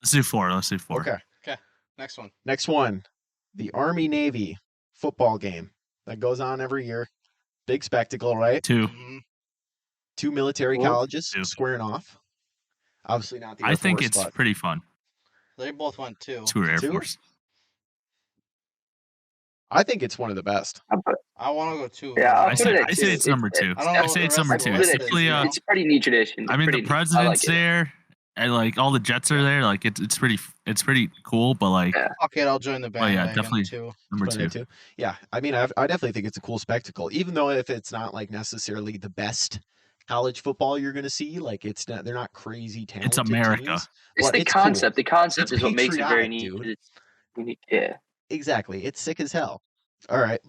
Let's do 4. Let's do 4. Okay. Next one. Next one, the Army-Navy football game that goes on every year. Big spectacle, right? 2. Mhm. 2 military Cool. colleges 2. squaring off. Obviously not the Air I think Force, it's but pretty fun. They both went 2. 2 or Air 2? Force. I think it's one of the best. I want to go 2. Yeah, I'll I put say, it at I say 2. it's number 2. I don't know I what say the it's rest number of 2. the It's list is, simply, you know? It's pretty neat tradition. I mean, Pretty the neat. I president's like it. there, and like all the jets are there. Like it's pretty cool. But like Yeah. Okay, I'll join the Oh, yeah, bandwagon definitely. too. number Put it 2. at 2. Yeah, I mean, I definitely think it's a cool spectacle, even though if it's not like necessarily the best college football you're going to see, like it's not, they're not crazy talented. It's America. teams, It's but the it's cool. concept. The concept It's is what makes it very patriotic, neat. dude. It's unique. Yeah. Exactly. It's sick as hell. All right.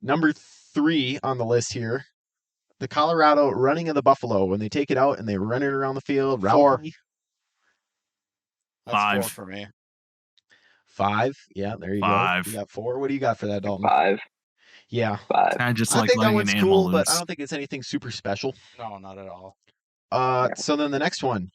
Number 3 on the list here. The Colorado running of the buffalo when they take it out and they run it around the field. 4. Rowdy. That's 5. 4 for me. 5. Yeah, there you 5. go. You got 4. What do you got for that, Dalton? 5. Yeah. 5. Kind of just I like think that letting one's an animal cool, loose. but I don't think it's anything super special. No, not at all. So then the next one.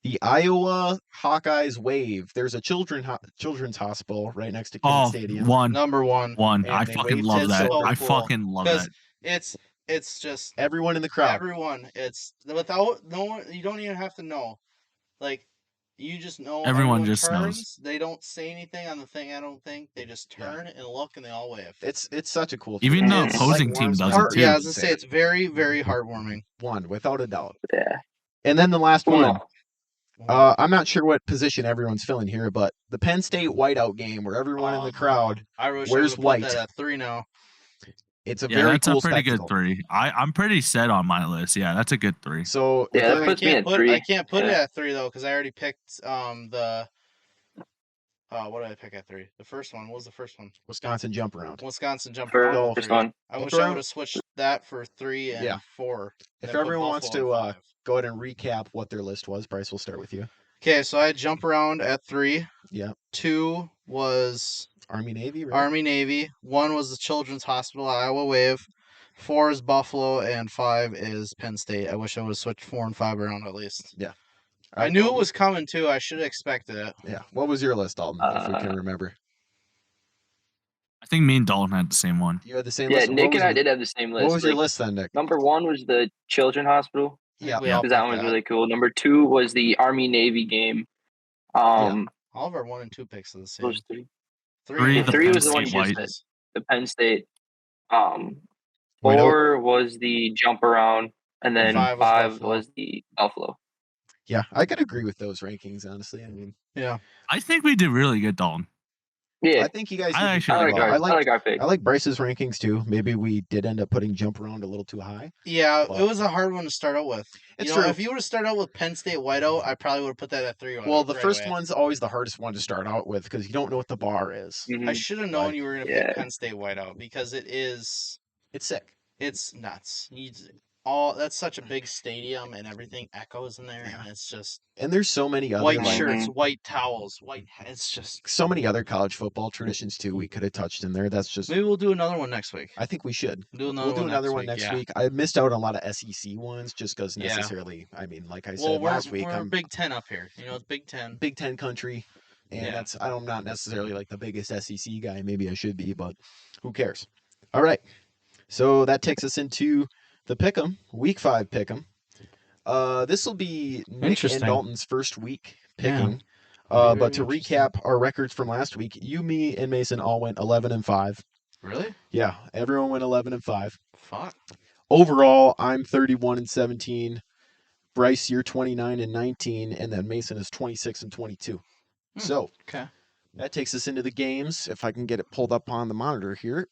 The Iowa Hawkeyes wave. There's a children's hospital right next to Kennedy Oh, Stadium. 1. Number 1. 1. And I they fucking waved love it that. so I cool. fucking love Because that. it's just Everyone in the crowd. everyone. It's without no one. You don't even have to know. Like you just know. Everyone just turns. knows. They don't say anything on the thing. I don't think they just turn and look and they all wave. It's such a cool Even thing. the It's opposing one team of does those it things too. Yeah, I you was gonna say. say it's very very heartwarming. One, without a doubt. Yeah. And then the last one. No. I'm not sure what position everyone's filling here, but the Penn State whiteout game where everyone in the crowd, I wish wears I would've white. put that at 3 now. it's a Yeah, very that's cool a pretty spectacle. good 3. I'm pretty set on my list. Yeah, that's a good 3. So Yeah, that the- puts me at 3. I can't put it Yeah. at 3 though because I already picked the. What did I pick at 3? The first one. What was the first one? Wisconsin jump around. Wisconsin jump First around. First 3. one. I Jump wish I around. would have switched that for 3 and Yeah. 4. If then put everyone wants Buffalo to at 5. go ahead and recap what their list was, Bryce, we'll start with you. Okay, so I had jump around at 3. Yeah. 2 was Army Navy, right? Army Navy. 1 was the Children's Hospital Iowa Wave. 4 is Buffalo and 5 is Penn State. I wish I would have switched 4 and 5 around at least. All I right, knew it Dalton. was coming too. I should have expected it. Yeah. What was your list, Dalton, if we can remember? I think me and Dalton had the same one. You had the same Yeah, list. What Nick was and I your- did have the same list. What was your Like, list then, Nick? Number 1 was the Children's Hospital Yeah. We all because that picked one was really cool. Number 2 was the Army Navy game. All of our 1 and 2 picks are the same. Those 3. 3, the 3 Penn was the one State you just white. said. The Penn State. White out. 4 was the jump around, and then 5 5 was Buffalo. was the Buffalo. Yeah, I could agree with those rankings, honestly. I mean, Yeah. I think we did really good, Dalton. Yeah, I think you guys I did actually pretty I like well. ours. I like our pick. I like Bryce's rankings too. Maybe we did end up putting jump around a little too high. Yeah, But- it was a hard one to start out with. It's you know, true. if you would have started out with Penn State Whiteout, I probably would have put that at 3. Well, the right first away. one's always the hardest one to start out with because you don't know what the bar is. Mhm. I should have known But- you were going to Yeah. pick Penn State Whiteout because It's sick. it's nuts. That's such a big stadium and everything echoes in there, and it's just And there's so many other white like, shirts, white towels, it's just. so many other college football traditions too we could have touched in there. That's just Maybe we'll do another one next week. I think we should. Do We'll do another one next week. I missed out on a lot of SEC ones just because Yeah. necessarily. I mean, like I Well, said last week, we're I'm Big Ten up here. You know, it's Big Ten. Big Ten country, and Yeah. I'm not necessarily like the biggest SEC guy. Maybe I should be, but who cares? All right, so that takes us into the pick'em, week 5 pick'em. This will be Nick and Interesting. Dalton's first week Yeah. picking. Very, But to very interesting. recap our records from last week, you, me, and Mason all went 11-5. Really? Yeah, everyone went 11-5. Fuck. Overall, I'm 31-17. Bryce, you're 29-19, and then Mason is 26-22. So Okay. that takes us into the games. If I can get it pulled up on the monitor here,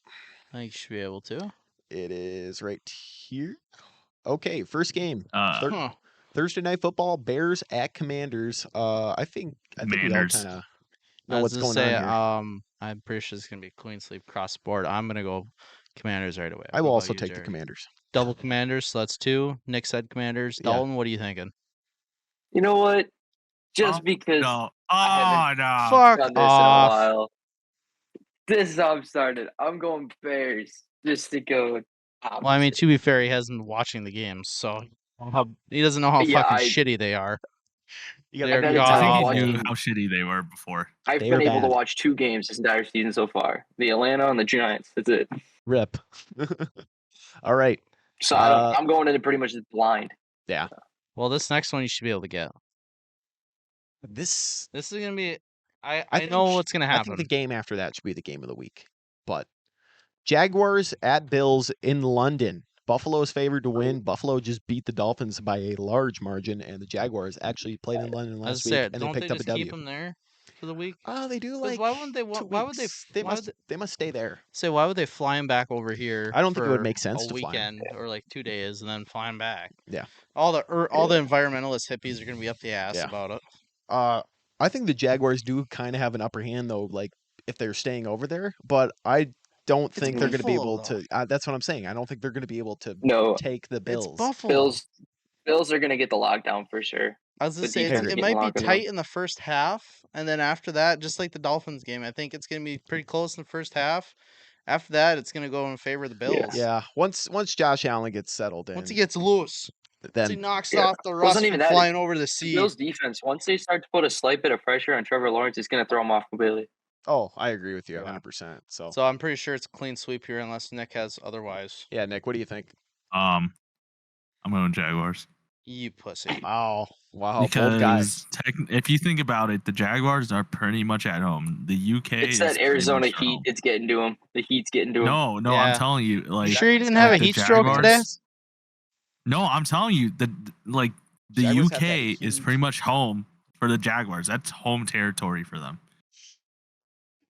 I think you should be able to. it is right here. Okay, first game. Huh. Thursday night football, Bears at Commanders. I think we all Commanders. kind of I know was what's gonna going say, on here. I'm pretty sure it's gonna be clean sweep across the board. I'm gonna go Commanders right away. I What will about also you, take the Jared? Commanders. Double Commanders, so that's 2. Nick said Commanders. Yeah. Dalton, what are you thinking? You know what? Just because No. I Oh no. Fuck done this off. in a while. This is how I'm started. I'm going Bears just to go. Well, I mean, to be fair, he hasn't been watching the games, so he doesn't know how Yeah, fucking I- shitty they are. You They're bet it's god I think awful. he knew watching- how shitty they were before. I've They been are able to bad. watch 2 games this entire season so far: the Atlanta and the Giants. That's it. Rip. All right. So Uh, I'm going into pretty much just blind. Well, this next one you should be able to get. This This is gonna be. I think know what's gonna I happen. think the game after that should be the game of the week. But Jaguars at Bills in London. Buffalo is favored to win. Buffalo just beat the Dolphins by a large margin, and the Jaguars actually played in London I was last week, saying, and they don't they picked up a just W. keep them there for the week? Oh, they do 'Cause like. why wouldn't they? 2 Why would they? weeks. They why would must. They must stay there. Say, why would they fly him back over here? I don't think it would for make sense a to fly 'em. weekend or like 2 days and then fly him back. Yeah. All the environmentalist hippies are gonna be up the ass Yeah. about it. I think the Jaguars do kind of have an upper hand though, like if they're staying over there. But I don't think they're going to be Buffalo, able to. That's what I'm saying. I don't think they're going to be able to No, take the Bills. It's Buffalo. Bills are gonna get the lockdown for sure. I was gonna the say defense it is might getting be locked tight in the first half, and then after that, just like the Dolphins game, I think it's gonna be pretty close in the first half. After that, it's gonna go in favor of the Bills. Yeah, once Josh Allen gets settled in, Once he gets loose, once he then knocks Yeah. off the Wasn't rust from even that- flying over the The sea. Bills defense, once they start to put a slight bit of pressure on Trevor Lawrence, it's gonna throw him off completely. oh, I agree with you Yeah. 100%. So So I'm pretty sure it's a clean sweep here, unless Nick has otherwise. yeah, Nick, what do you think? I'm going Jaguars. You pussy. Wow, both guys. Because if you think about it, the Jaguars are pretty much at home. The UK It's is that pretty Arizona much at heat. home. It's getting to him. The heat's getting to him. No, Yeah. I'm telling you, like You sure you didn't have a the heat stroke today? Jaguars- No, I'm telling you, the Jaguars have UK that is huge- pretty much home for the Jaguars. That's home territory for them.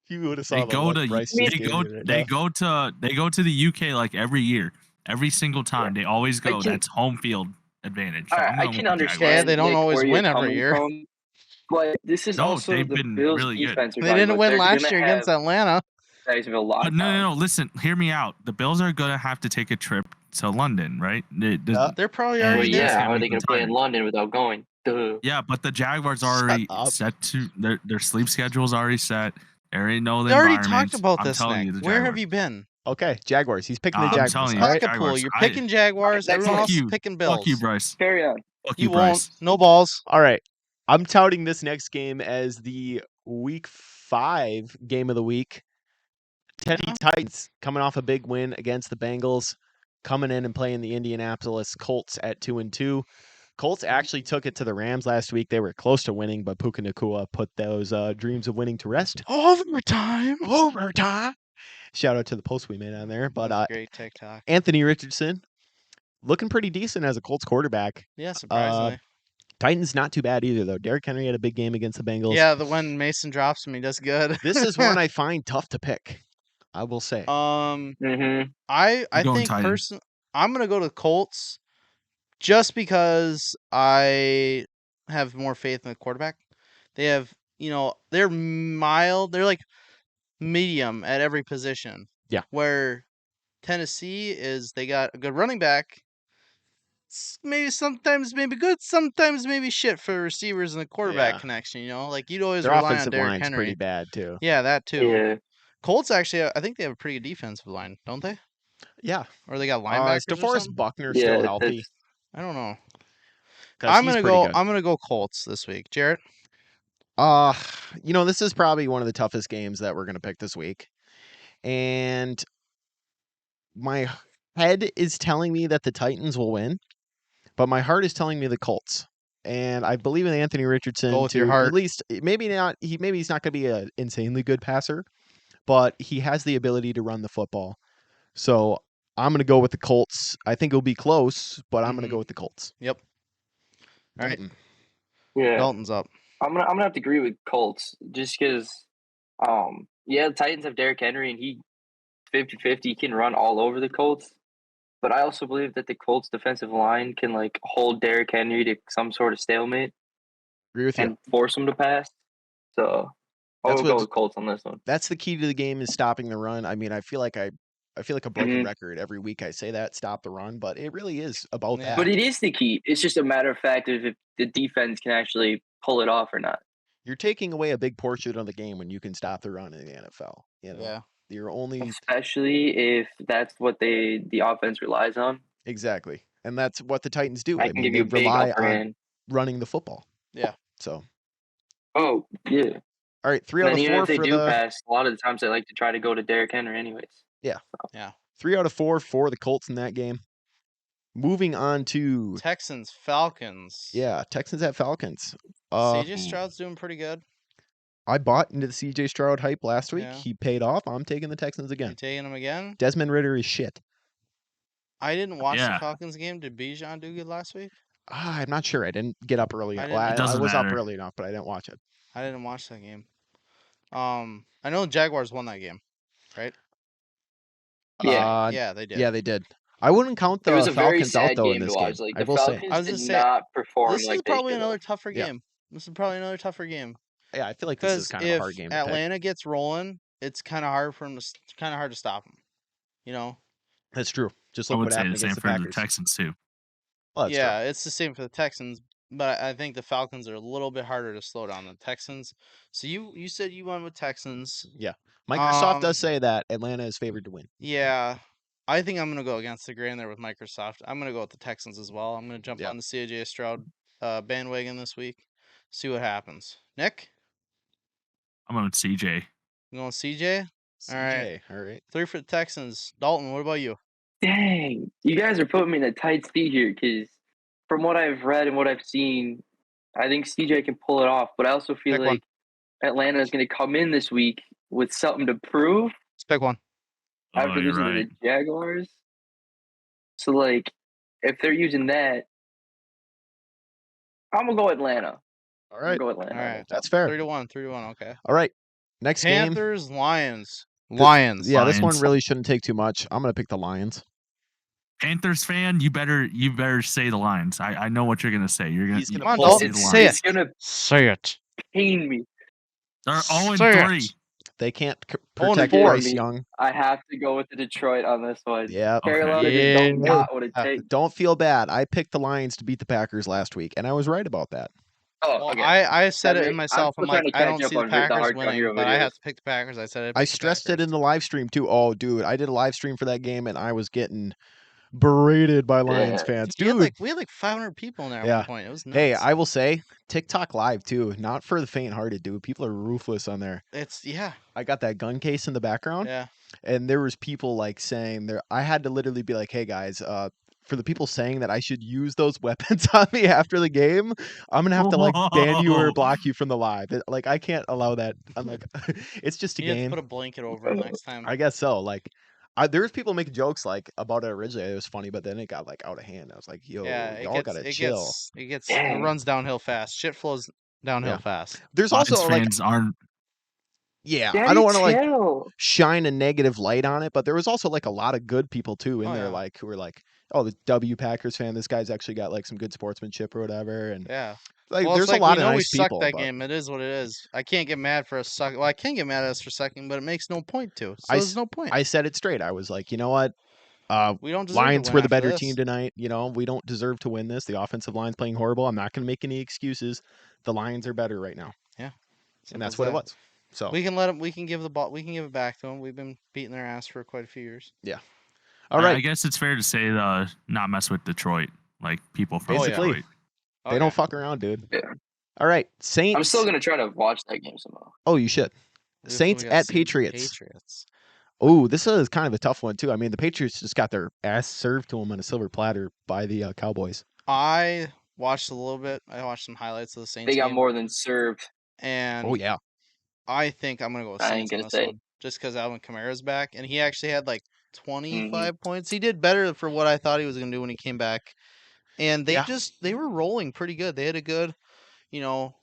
You would have They saw the go look to Bryce they just gave go me right they now. go to the UK like every year, every single time. They always I go. can- That's home field advantage. So All right, I'm I going can with the understand. Jaguars. Yeah, they don't Nick, always where you're win every coming year. from, but this is No, also they've the been Bills really good. defense. They didn't win last year against Atlanta. Jacksonville But lockdown. no. Listen, hear me out. The Bills are gonna have to take a trip to London, right? Yeah. They're probably And Well, already that's there. yeah, gonna how are make they them going to play in tired. London without going? Duh. Yeah, but the Jaguars Shut already up. set to their sleep schedule's already set. They already know the We already environment. talked about I'm this, telling you, Nick. the Where have Jaguars. you been? Okay, Jaguars. He's picking the I'm Jaguars. telling you, All right. Pocket pool. Jaguars. You're I- picking Jaguars. Fuck Everyone else is you. picking Bills. Fuck you, Bryce. Carry on. Fuck You you, Bryce. won't. No balls. All right. I'm touting this next game as the week 5 game of the week. Tennessee Titans coming off a big win against the Bengals, coming in and playing the Indianapolis Colts at 2-2. Colts actually took it to the Rams last week. They were close to winning, but Puka Nacua put those dreams of winning to rest. Overtime. Overtime. Shout out to the post we made on there. But Great TikTok. Anthony Richardson looking pretty decent as a Colts quarterback. Yeah, surprisingly. Titans not too bad either though. Derrick Henry had a big game against the Bengals. Yeah, the when Mason drops him, he does good. This is one I find tough to pick. I will say. Mm-hmm. I going think Titans. I'm gonna go to the Colts just because I have more faith in the quarterback. They have, they're mild. They're like medium at every position. Yeah. Where Tennessee is, they got a good running back. Maybe sometimes maybe good, sometimes maybe shit for receivers and the quarterback Yeah. connection. Like you'd always Their rely on offensive Derrick line's Henry. pretty bad too. Yeah, that too. Yeah. Colts actually, I think they have a pretty good defensive line, don't they? Yeah. Or they got linebackers Is or DeForest something? Buckner Yeah, still healthy? that's- I don't know. 'Cause I'm he's gonna pretty go. good. I'm gonna go Colts this week. Jarrett. This is probably one of the toughest games that we're gonna pick this week, and my head is telling me that the Titans will win, but my heart is telling me the Colts. And I believe in Anthony Richardson Go with to your heart. at least maybe he's not going to be an insanely good passer, but he has the ability to run the football. So I'm going to go with the Colts. I think it'll be close, but I'm going to go with the Colts. Yep. All right. Dalton. Yeah. Dalton's up. I'm gonna have to agree with Colts just because the Titans have Derrick Henry and he 50-50 can run all over the Colts. But I also believe that the Colts defensive line can like hold Derrick Henry to some sort of stalemate Agree with you. and force him to pass. So That's I'll go what- with Colts on this one. That's the key to the game is stopping the run. I mean, I feel like a broken Mhm. record every week I say that, stop the run, but it really is about Yeah. that. But it is the key. It's just a matter of fact of if the defense can actually pull it off or not. You're taking away a big portion of the game when you can stop the run in the NFL. Yeah. You're only Especially if that's what the offense relies on. exactly, and that's what the Titans do. I I can mean, give they you a big rely upper on hand. running the football. Yeah. So, Oh, yeah. all right, 3 And out then of even 4 if they for do the pass, a lot of the times they like to try to go to Derrick Henry anyways. 3 out of 4 for the Colts in that game. Moving on to Texans, Falcons. Texans at Falcons. CJ Stroud's doing pretty good. I bought into the CJ Stroud hype last week. Yeah. He paid off. I'm taking the Texans You again. taking him again? Desmond Ridder is shit. I didn't watch the Yeah. Falcons game. Did Bijan do good last week? I'm not sure. I didn't get up early I enough. didn't Well, either. I Doesn't was up matter. early enough, but I didn't watch it. I didn't watch that game. I know the Jaguars won that game, right? Yeah. Yeah, they did. Yeah, they did. I wouldn't count It was the a very Falcons out sad though game in to this game. watch. Like I the will say. Falcons I was did gonna say, not perform This like is they probably should another have. tougher Yeah. game. This is probably another tougher game. Yeah, I feel like this is Because kind of a if hard game to pick. Atlanta gets rolling, it's kind of hard for them to kind of hard to stop them. You know? That's true. Just I look would what say happened the same against the for the Packers. Texans too. Well, that's Yeah, it's the same for the Texans, but I think the Falcons are a little bit harder to slow down than the Texans. So you said you went with Texans. true. Microsoft Um, does say that Atlanta is favored to win. Yeah. I think I'm gonna go against the grain there with Microsoft. I'm gonna go with the Texans as well. I'm gonna jump Yeah. on the CJ Stroud bandwagon this week. See what happens. Nick, I'm going with CJ. you going CJ? All right. All right. 3 for the Texans. Dalton, what about you? Dang, you guys are putting me in a tight speed here because from what I've read and what I've seen, I think CJ can pull it off. But I also feel Pick one. like Atlanta is going to come in this week with something to prove Let's pick one. after you're losing to right. the Jaguars. So, like, if they're using that, I'm gonna go Atlanta. All I'm right. gonna go Atlanta. All right. That's fair. 3-1. 3-1. Okay. All right. Next game. Panthers, Lions. Lions. Yeah, this one Lions. really shouldn't take too much. I'm gonna pick the Lions. Panthers fan, you better say the Lions. I know what you're gonna say. You're gonna, He's gonna Come on, pull Dalton, the say It's gonna Say it. pain me. They're 0 Say it. 3. They can't 0-4. protect Bryce Me. Young. I have to go with the Detroit on this one. Yeah. Okay. Carolina Yeah. just don't got what it takes. Don't feel bad. I picked the Lions to beat the Packers last week, and I was right about that. Oh, Well, okay. I said That it in makes- myself. I'm I'm still like, trying to I don't catch see up the on the Packers Hardcount winning, hero but I have videos. to pick the Packers. I said I stressed it in the live stream too. Oh, dude, I did a live stream for that game, and I was getting berated by Lions Yeah. fans. We Dude, had like 500 people in there at Yeah. one point. It was nuts. hey, I will say TikTok live too. Not for the faint-hearted, dude. People are ruthless on there. It's I got that gun case in the background. yeah. And there was people like saying there. I had to literally be like, "Hey guys, for the people saying that I should use those weapons on me after the game, I'm gonna have to like ban you or Whoa. block you from the live. Like I can't allow that. I'm like, it's just a You have to game. put a blanket over it next time. I guess so. Like, There's people making jokes like about it originally. It was funny, but then it got like out of hand. I was like, "Yo, Yeah, y'all gotta chill." it Dang. runs downhill fast. Shit flows downhill Yeah. fast. There's Lions also like, fans aren't. yeah, I Daddy, don't want to like chill. shine a negative light on it, but there was also like a lot of good people too in Oh, there, yeah. like who were like, "Oh, the W Packers fan. This guy's actually got like some good sportsmanship or whatever." And Yeah. like, Well, there's it's like a lot we of know we nice sucked people. that But game. It is what it is. I can't get mad for us sucking. Well, I can get mad at us for sucking, but it makes no point to. So I there's s- no point. I said it straight. I was like, you know what? We don't deserve Lions to win were the after better this. team tonight. You know, we don't deserve to win this. The offensive line's playing horrible. I'm not going to make any excuses. The Lions are better right now, and Simple that's as what it that. was. So We can let them. We can give the ball. We can give it back to them. We've been beating their ass for quite a few years. all I right, guess it's fair to say not mess with Detroit. Like people from basically, Detroit. they don't fuck around, dude. Yeah. All right, Saints. I'm still gonna try to watch that game somehow. Oh, you should. We Saints got at Saints Patriots. Patriots. Oh, this is kind of a tough one too. I mean, the Patriots just got their ass served to them on a silver platter by the Cowboys. I watched a little bit. I watched some highlights of the Saints They got game, more than served. and Oh yeah, I think I'm gonna go with I ain't Saints on gonna this say. one, just because Alvin Kamara's back, and he actually had like Mm-hmm. 25 points. He did better for what I thought he was gonna do when he came back, and they Yeah. they were rolling pretty good. They had a good, you know,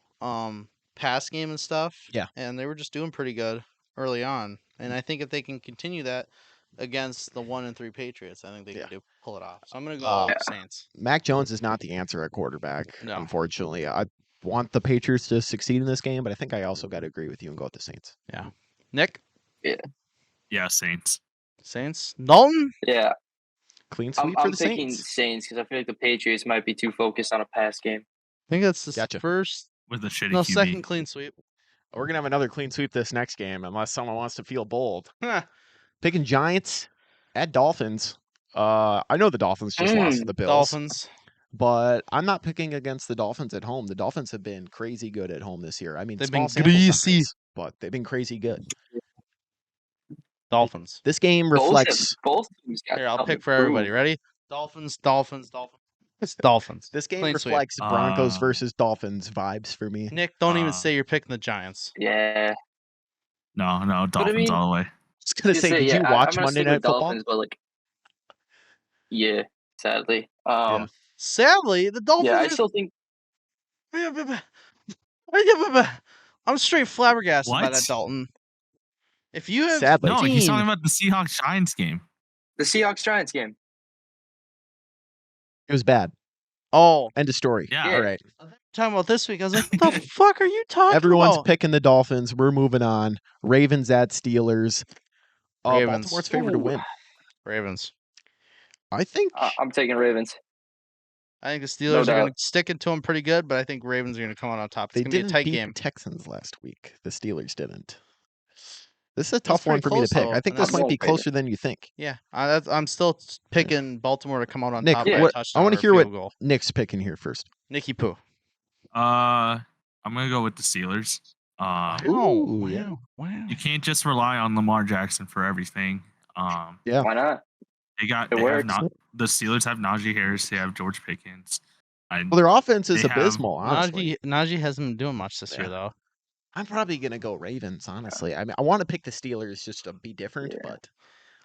pass game and stuff. Yeah. and they were just doing pretty good early on. And I think if they can continue that against the 1-3 Patriots, I think they can pull it off. So I'm gonna go Yeah. Saints. Mac Jones is not the answer at quarterback. No. Unfortunately, I want the Patriots to succeed in this game, but I think I also got to agree with you and go with the Saints. Nick, Yeah, Saints. Saints. Dalton. Yeah, Clean sweep for I'm the picking Saints. Saints because I feel like the Patriots might be too focused on a pass game. I think that's the Gotcha. first, With a shitty no, QB. second clean sweep. We're gonna have another clean sweep this next game, unless someone wants to feel bold. Huh. Picking Giants at Dolphins. I know the Dolphins just lost to the Bills, Dolphins. but I'm not picking against the Dolphins at home. The Dolphins have been crazy good at home this year. I mean, They've small been sample greasy. size, but they've been crazy good. Dolphins. This game reflects. Both teams got Here, I'll something pick to for everybody. prove. Ready? Dolphins. Dolphins. Dolphins. It's Dolphins. This game Clean sweep. reflects Broncos Uh, versus Dolphins vibes for me. Nick, don't even Uh, say you're picking the Giants. Yeah, No, Dolphins mean- all the way. I was gonna say, did you I'm watch gonna Monday stick Night with Football? Dolphins, but like, yeah, sadly. Sadly, the Dolphins. Yeah, I still think I'm straight flabbergasted by What? that, Dalton. If you have Sadly. No, he's 15 talking about the Seahawks Giants game. the Seahawks Giants game. It was bad. Oh, End of story. Yeah. All right. talking about this week, I was like, what the fuck are you talking Everyone's about? picking the Dolphins. We're moving on. Ravens at Steelers. Ravens. Baltimore's favored to Ooh. win. Ravens. I think. I'm taking Ravens. I think the Steelers are doubt. going to stick it to them pretty good, but I think Ravens are going to come out on top. It's They going to be a didn't tight beat game. the Texans last week. The Steelers didn't. This is a It's tough one pretty for me to close, pick. though, I think and this I'm might be okay. closer than you think. Yeah, I'm still picking Baltimore to come out on Nick, top by Yeah. a what, touchdown I want or to a hear what field goal. Nick's picking here first. Nicky Poo. I'm gonna go with the Steelers. Ooh, yeah. Wow. You can't just rely on Lamar Jackson for everything. Yeah. Why not? They have works. the Steelers have Najee Harris. They have George Pickens. Well, their offense is They have abysmal, honestly. Najee hasn't been doing much this year, Yeah. though. I'm probably going to go Ravens, honestly. I mean, I want to pick the Steelers just to be different, Yeah. but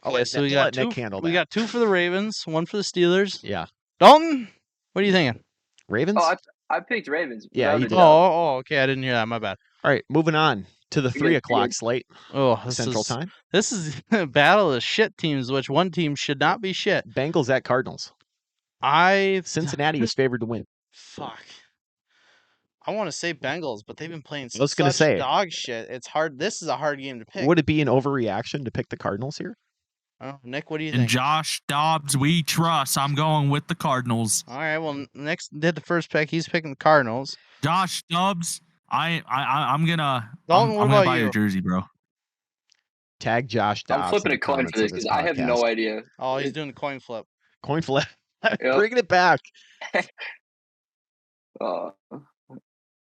I'll Okay, let, so Nick, we we'll got let Nick two. handle We that. got two for the Ravens, one for the Steelers. Yeah. Dalton, what are you thinking? Ravens? Oh, I picked Ravens. Yeah, without he a did. doubt. Okay, I didn't hear that. My bad. All right, moving on to the You're 3 good, o'clock you're good. slate, Oh, Central Time. This is a battle of shit teams, which one team should not be shit. Bengals at Cardinals. Cincinnati is favored to win. Fuck. I want to say Bengals, but they've been playing I was gonna such say. dog shit. It's hard. This is a hard game to pick. Would it be an overreaction to pick the Cardinals here? Oh, Nick, what do you and think? Josh Dobbs. We trust. I'm going with the Cardinals. All right. Well, next did the first pick. He's picking the Cardinals. Josh Dobbs. I'm gonna. Dalton, I'm what gonna about buy you? your jersey, bro. Tag Josh Dobbs. I'm flipping in a the coin comments for this of because I have no podcast. idea. Oh, he's doing a coin flip. Coin flip. Bringing it back. Oh,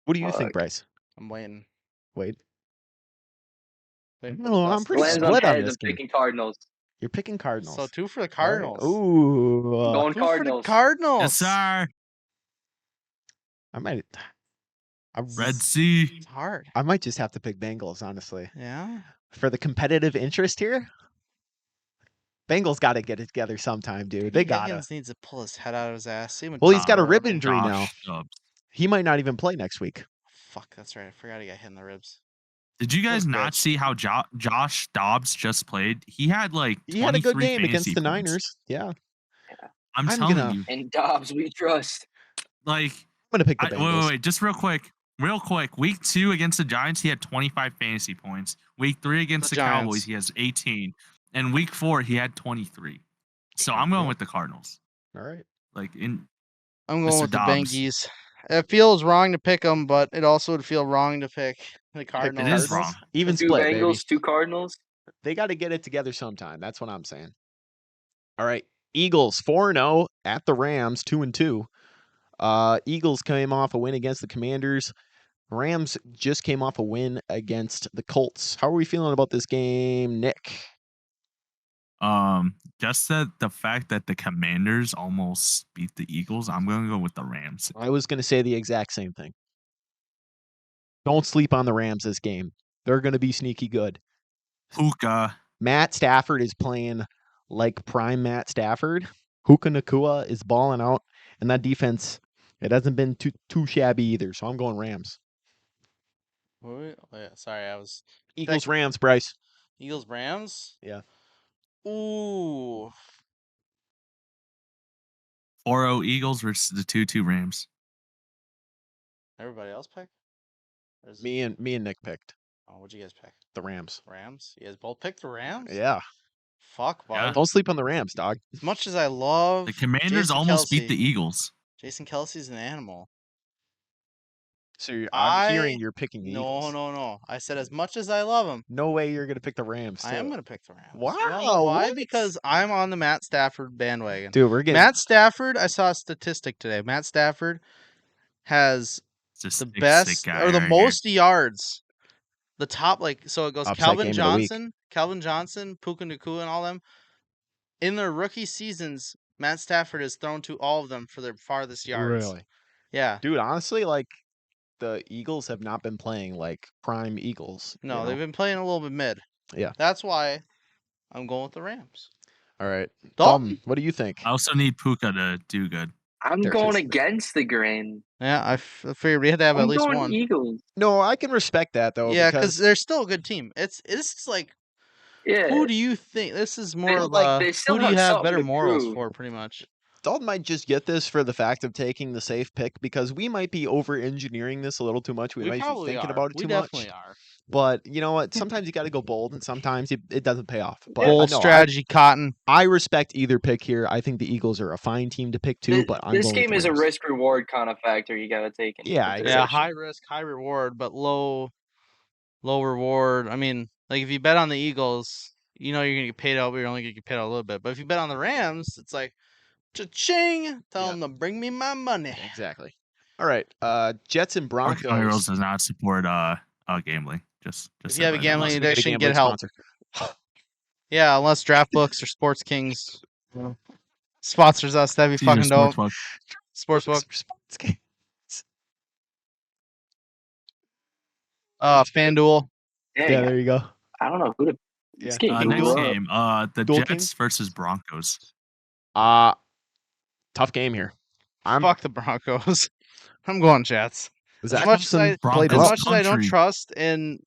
What do you think, Fuck. Bryce? I'm waiting. Wait. Wait. No, I'm pretty lands on split on heads. this I'm game. picking Cardinals. You're picking Cardinals. So 2 for the All right. Cardinals. Ooh. Going Two for the Cardinals. Cardinals. Yes, sir. I might. Red Sea. It's hard. I might just have to pick Bengals, honestly. Yeah. For the competitive interest here, Bengals got to get it together sometime, dude. They got to. Higgins needs to pull his head out of his ass. Same with Well, he's got a Josh rib Dobbs. injury now. Josh Dobbs. He might not even play next week. Fuck, that's right. I forgot he got hit in the ribs. Did you guys a not bitch. see how Josh Dobbs just played? He had like He had a good 23 game against fantasy the points. Niners. Yeah. I'm I'm telling gonna- you, And Dobbs, we trust. like, I'm going to pick the Bengals. wait, just real quick. Week 2 against the Giants, he had 25 fantasy points. Week 3 against The the Giants. Cowboys, he has 18. And week 4, he had 23. So I'm going with the Cardinals. All right. Like I'm going Mr. with Dobbs. the Bengies. It feels wrong to pick them, but it also would feel wrong to pick the Cardinals. It is wrong. Even 2 split, Bengals, baby. 2 Cardinals. They got to get it together sometime. That's what I'm saying. All right. Eagles 4-0 at the Rams 2-2. Eagles came off a win against the Commanders. Rams just came off a win against the Colts. How are we feeling about this game, Nick? Just that the fact that the Commanders almost beat the Eagles, I'm going to go with the Rams. I was going to say the exact same thing. Don't sleep on the Rams this game. They're going to be sneaky good. Puka. Matt Stafford is playing like prime Matt Stafford. Puka Nacua is balling out, and that defense, it hasn't been too shabby either. So I'm going Rams. Oh, yeah, sorry, I was Eagles, Rams, Bryce. Eagles Rams. Yeah. Ooh, 4-0 Eagles versus the 2-2 Rams. everybody else pick? There's- Me and Nick picked Oh, what'd you guys pick? the Rams. Rams. You guys both picked the Rams. Yeah. Fuck, bud. Yeah. Don't sleep on the Rams, dog. As much as I love The Commanders Jason almost beat Kelce, the Eagles. Jason Kelsey's an animal. So I'm hearing I- you're picking the No, Eagles. no. I said as much as I love him, No way you're going to pick the Rams. I am too. gonna pick the Rams. Wow, You wanna know why? what? Because I'm on the Matt Stafford bandwagon. Dude, we're getting Matt Stafford, I saw a statistic today. Matt Stafford has Just the best or the most yards. The top, so it goes Upset Calvin game of the week. Johnson, Puka Nacua, and all them. In their rookie seasons, Matt Stafford has thrown to all of them for their farthest yards. Really? Yeah. Dude, honestly, the Eagles have not been playing like prime Eagles. No, you they've know? been playing a little bit mid. Yeah. That's why I'm going with the Rams. All right. Dalton. What do you think? I also need Puka to do good. I'm There it going is. against the grain. Yeah, I figured we had to have I'm at least going one. Eagles. No, I can respect that though. Yeah, because because they're still a good team. This is like, Yeah. who do you think? This is more They- of like, a, they still who do you have have something better to morals prove. for, pretty much. Dalton might just get this for the fact of taking the safe pick because we might be over engineering this a little too much. We might be probably thinking are. about it We too definitely much. are. But you know what? Sometimes you got to go bold, and sometimes it doesn't pay off. But Bold no, strategy, Cotton. I respect either pick here. I think the Eagles are a fine team to pick too. But I'm This going with game the is a Rams. risk reward kind of factor you got to take into Yeah, Yeah, consideration. high risk, high reward, but low reward. I mean, like if you bet on the Eagles, you know you're gonna get paid out, but you're only gonna get paid out a little bit. But if you bet on the Rams, it's like, cha-ching! Tell Yeah. them to bring me my money. Exactly. All right. Jets and Broncos Broncos. does not support gambling. Just If say you have a that. gambling Unless we addiction, gambling get help. sponsor. Yeah, unless DraftBooks or Sports Kings sponsors us, that'd be It's either fucking dope. sportsbook. Sportsbook, Sports game. FanDuel. Dang, Yeah, there you go. I don't know who to. Yeah. This game Next blew up. game, the Dual Jets versus Broncos. Tough game here. Fuck the Broncos. I'm going Jets. Zach much as I- Wilson played Broncos well. As much as I don't country. trust in,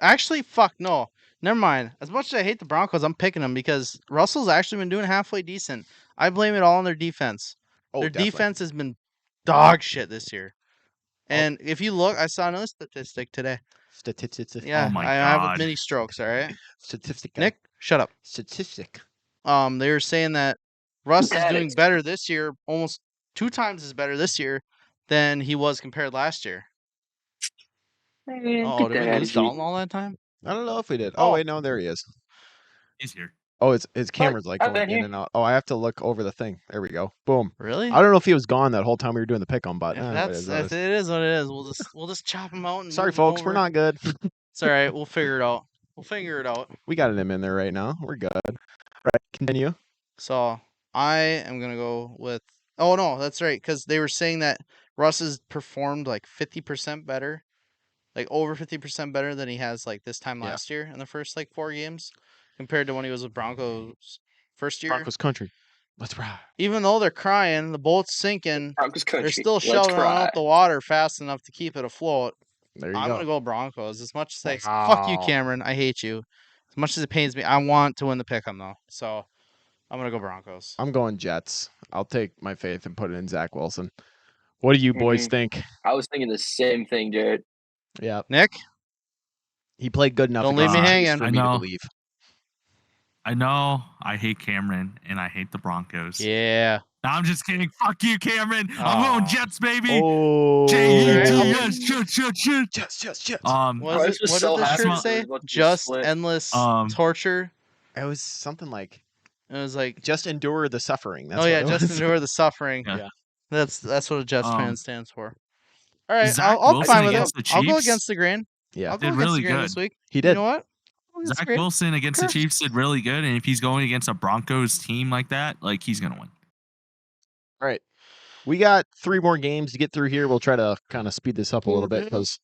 actually, fuck no, never mind. As much as I hate the Broncos, I'm picking them because Russell's actually been doing halfway decent. I blame it all on their defense. Oh, Their definitely. defense has been dog shit this year. And if you look, I saw another statistic today. Statistic. Yeah, my I have God. mini strokes. All right, Statistic. Nick, shut up. Statistic. They were saying that Russ is doing Statistics. better this year, almost 2 times as better this year than he was compared last year. Man, Oh, get did that we lose attitude. Dalton all that time? I don't know if we did. Oh, Oh. wait, no, there he is. He's here. Oh, his camera's like I've going been in here. and out. Oh, I have to look over the thing. There we go. Boom. Really? I don't know if he was gone that whole time we were doing the pick 'em, but If it that's is what it if is. it is what it is. We'll just chop him out. And Sorry, move 'em folks, we're over. not good. It's all right. We'll figure it out. We'll figure it out. We got him in there right now. We're good. All right, continue. So I am gonna go with. Oh no, that's right. Because they were saying that Russ has performed like 50% better, like over 50% better than he has like this time Yeah. last year in the first like 4 games, compared to when he was with Broncos First year. Broncos country. Let's ride. Even though they're crying, the boat's sinking. Broncos country. They're still Let's shoveling cry. out the water fast enough to keep it afloat. There you I'm go. gonna go Broncos. As much as fuck you, Wow. Cameron. I hate you. As much as it pains me, I want to win the pick'em though. So I'm gonna go Broncos. I'm going Jets. I'll take my faith and put it in Zach Wilson. What do you boys think? I was thinking the same thing, Jared. Yeah, Nick, he played good enough. Don't leave me against the Chiefs hanging. For I me to know. believe. I know I hate Cameron and I hate the Broncos. yeah. No, I'm just kidding. Fuck you, Cameron. I'm going Aw. Jets, baby. Oh, Jets, Jets. Jets. What Bryce was did so the happy shirt when say? it was about to be Just split. endless torture. It was something like It was like, just endure the suffering. That's oh yeah, what it just was. endure the suffering. Yeah. That's what a Jets fan Um, stands for. All right, Zach I'll Wilson fine with it. against the I'll go Chiefs against the grain. Yeah, I'll go did against really the grain good. this week. he did. You know what? I'll go against the Zach grain. Wilson against the Curse. Chiefs did really good, and if he's going against a Broncos team like that, like he's gonna win. All right, we got 3 more games to get through here. We'll try to kind of speed this up a little bit because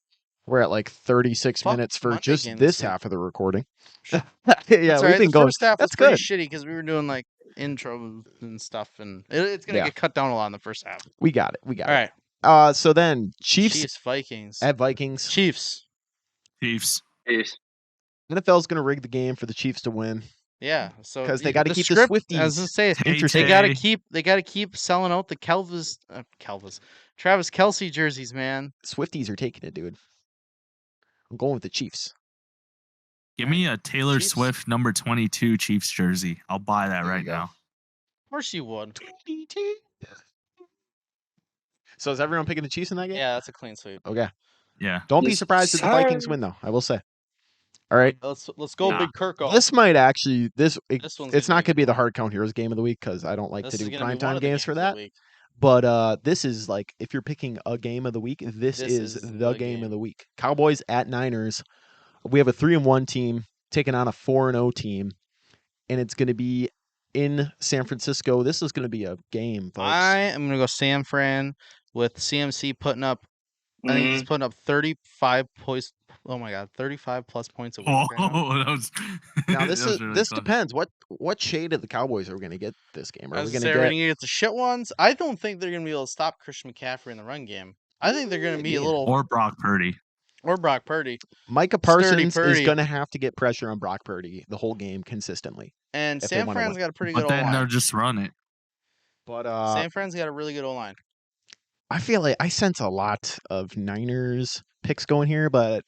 we're at like 36 Fuck minutes for Monday just games, this too. half of the recording. yeah, That's we've right. been The going. first half was That's pretty good. shitty because we were doing like intros and stuff, and it's gonna Yeah. get cut down a lot in the first half. We got it. We got All it. right, So then Chiefs Vikings. at Vikings. Chiefs. Chiefs. Peace. NFL's going to rig the game for the Chiefs to win. Yeah, so 'Cause they gotta keep the script, I was Swifties gonna say Tay-Tay. they gotta keep selling out the Travis Kelce jerseys, man. Swifties are taking it, dude. I'm going with the Chiefs. Give me a Taylor Chiefs. Swift number 22 Chiefs jersey. I'll buy that There you right go. now. Of course you would. So is everyone picking the Chiefs in that game? Yeah, that's a clean sweep. Okay. Yeah. Don't be Yes, surprised if the Vikings sir. win, though. I will say. All right. Let's go, Nah. Big Kirko. This might actually This one's it's gonna not be a going to be good the one. Hard Count Heroes game of the week because I don't like This to is do gonna be one primetime of the games for of the that. week. But this is like if you're picking a game of the week, this This is is the the game of game. the week. Cowboys at Niners. We have a 3-1 team taking on a 4-0 team, and it's going to be in San Francisco. This is going to be a game, folks. I am gonna go San Fran with CMC putting up. I think he's putting up 35 points. Oh my god, 35 plus points a week. Oh, Right now. that was. Now that this was is really this close. depends. What shade of the Cowboys are we going to get this game? I Are was we gonna going say, are we to gonna get the shit ones? I don't think they're gonna be able to stop Christian McCaffrey in the run game. I think they're gonna be a Yeah. little Or Brock Purdy. or Brock Purdy. Micah Sturdy Parsons is Purdy. going to have to get pressure on Brock Purdy the whole game consistently. And If they San wanna Fran's win. got a pretty But good then O they'll line. just run it. But San Fran's got a really good O line. I feel like I sense a lot of Niners picks going here, but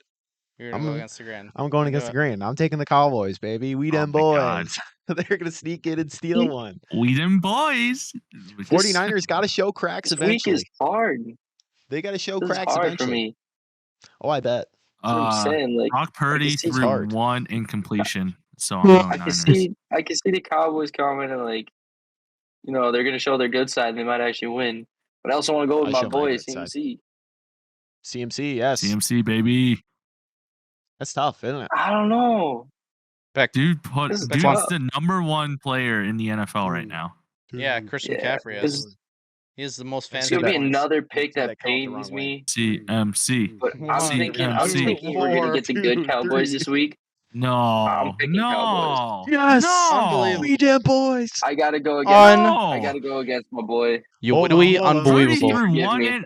You're gonna go against the grain. I'm going You're against the gonna grain. I'm taking the Cowboys, baby. We Oh them my God. boys. They're going to sneak in and steal one. We them boys. 49ers got to show cracks This week eventually. is hard. They got to show This is cracks hard eventually. for me. Oh, I bet. That's what I'm saying. Like Brock Purdy see threw hard. 1 incompletion. So I'm going I can Niners. see the Cowboys coming and like, they're gonna show their good side and they might actually win. But I also want to go with I my show my boy good side. CMC. CMC, yes. CMC, baby. That's tough, isn't it? I don't know. Dude's This is the tough. number 1 player in the NFL right now. Yeah, Christian Yeah, McCaffrey this- is. He has the most It's It's fantasy gonna be points. another pick Say that that count the wrong pains way. me. CMC. But One, I'm two, thinking we're gonna get the good 1, 2, Cowboys 3. this week. No. I'm picking No. Yes! No. Unbelievable. We them boys. I gotta go against. No. I gotta go against my boy. You Hold widowy, on, hold on. Purdy unbelievable. threw Give 1 me- in.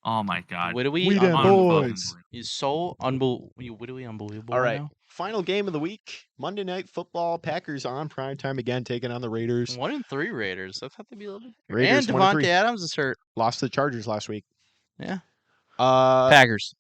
Oh my God. Widowy, We them unbelievable. boys. He's so unbelievable. You widowy, unbelievable. All right right. now. Final game of the week. Monday Night Football. Packers on primetime again, taking on the Raiders. 1-3 Raiders. I thought they'd be a little bit. Raiders And 1-3. Devontae Adams is hurt. Lost to the Chargers last week. Yeah. I Packers.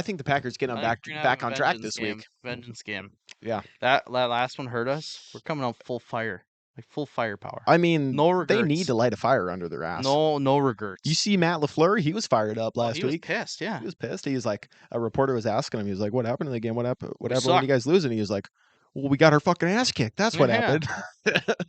think the Packers get them I think we're gonna back have a on track vengeance this game. week. Vengeance game. Yeah. That last one hurt us. We're coming out full fire, like full firepower. I mean, No they regrets. need to light a fire under their ass. No regrets. You see Matt LaFleur, he was fired up Oh, last he was week. pissed. Yeah. He was pissed. He was like, a reporter was asking him, he was like, what happened in the game? What happened? When suck. you guys losing? He was like, well, we got our fucking ass kicked. That's what Yeah. happened.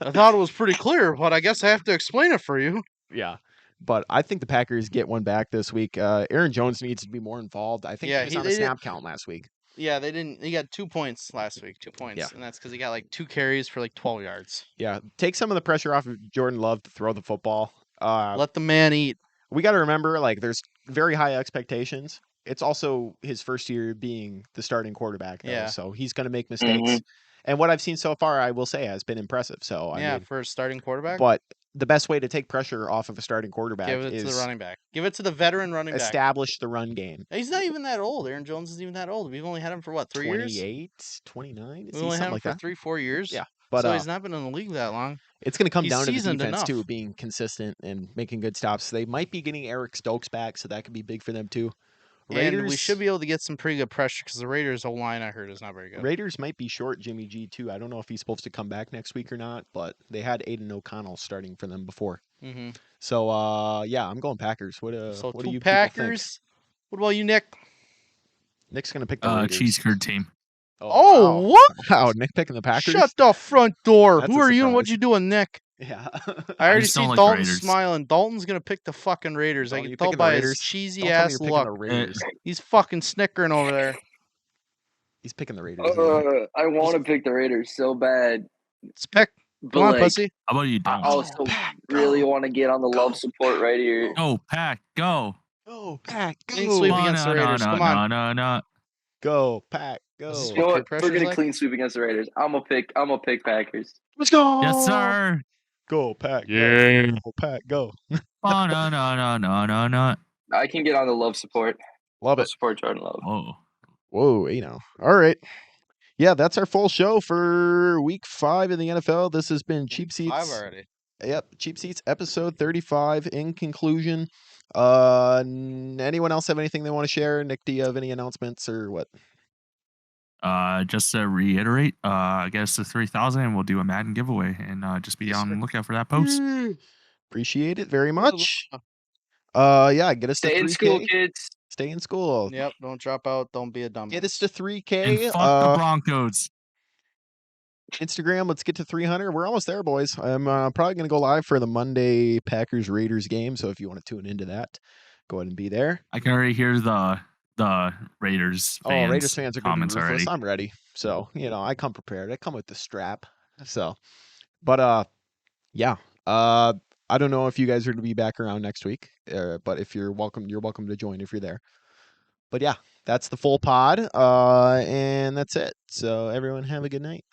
I thought it was pretty clear, but I guess I have to explain it for you. Yeah. But I think the Packers get one back this week. Aaron Jones needs to be more involved. I think Yeah, he was he- on a they snap count last week. Yeah, they didn't. He got 2 points last week. 2 points, Yeah. and that's because he got like 2 carries for like 12 yards. Yeah. Take some of the pressure off of Jordan Love to throw the football. Let the man eat. We got to remember, like, there's very high expectations. It's also his first year being the starting quarterback, though. Yeah. So he's going to make mistakes. And what I've seen so far, I will say, has been impressive. So I mean, for a starting quarterback, but the best way to take pressure off of a starting quarterback give it to the is running back. Give it to the veteran running back. establish the run game. He's not even that old. Aaron Jones isn't even that old. We've only had him for what, 3 years? 28, 29? We've Is he only had something him like for that? 3-4 years. Yeah. But so he's not been in the league that long. it's going to come he's down to the seasoned defense too, enough. being consistent and making good stops. They might be getting Eric Stokes back, so that could be big for them too. Raiders, And we should be able to get some pretty good pressure because the Raiders' O-line, I heard, is not very good. Raiders might be short Jimmy G too. I don't know if he's supposed to come back next week or not, but they had Aiden O'Connell starting for them before. Mm-hmm. So yeah, I'm going Packers. What So do 2 you Packers. people think? What about you, Nick? Nick's gonna pick the Raiders. Cheese curd team. Oh, wow. what? Wow, Nick picking the Packers. Shut the front door. That's Who a are you and what surprise. you doing, Nick? Yeah. I already just see don't like Dalton Raiders. smiling. Dalton's gonna pick the fucking Raiders. Dalton, I you can tell picking the by his Raiders? cheesy Don't tell me ass you're picking look. the Raiders. He's fucking snickering over there. He's picking the Raiders. isn't he? I want to pick the Raiders so bad. Let's pick. But Come on, like, pussy. How about you I don't? also Pack, really go. want to get on the love support right here. Go, Pack, go. Go, Pack, Clean go. sweep No, against the no, Raiders. no, Come no, on. no. Go, Pack, This go. is You know Peer what? pressure's We're gonna like? clean sweep against the Raiders. I'm gonna pick Packers. Let's go. Yes, sir. Go, Pack. Yeah. Go, Pack, go. Oh, no. I can get on the love support. Love Love it. support Jordan Love. Whoa. Whoa, All right. Yeah, that's our full show for week 5 in the NFL. This has been Cheap Seats. 5 already. Yep, Cheap Seats episode 35. In conclusion, anyone else have anything they want to share? Nick, do you have any announcements or what? Just to reiterate, I guess the 3,000 and we'll do a Madden giveaway and just be Yes, on sir. the lookout for that post. Appreciate it very much. Yeah, get us to Stay 3K. in school, kids. Stay in school. Yep, don't drop out. Don't be a dumb. Get us to 3K. And fuck the Broncos. Instagram, let's get to 300. We're almost there, boys. I'm probably going to go live for the Monday Packers-Raiders game, so if you want to tune into that, go ahead and be there. I can already hear the Raiders fans. Raiders fans are going to comments be ruthless. already. I'm ready. So, I come prepared. I come with the strap. So, but yeah. I don't know if you guys are going to be back around next week, but if you're welcome to join if you're there. But yeah, that's the full pod, and that's it. So everyone have a good night.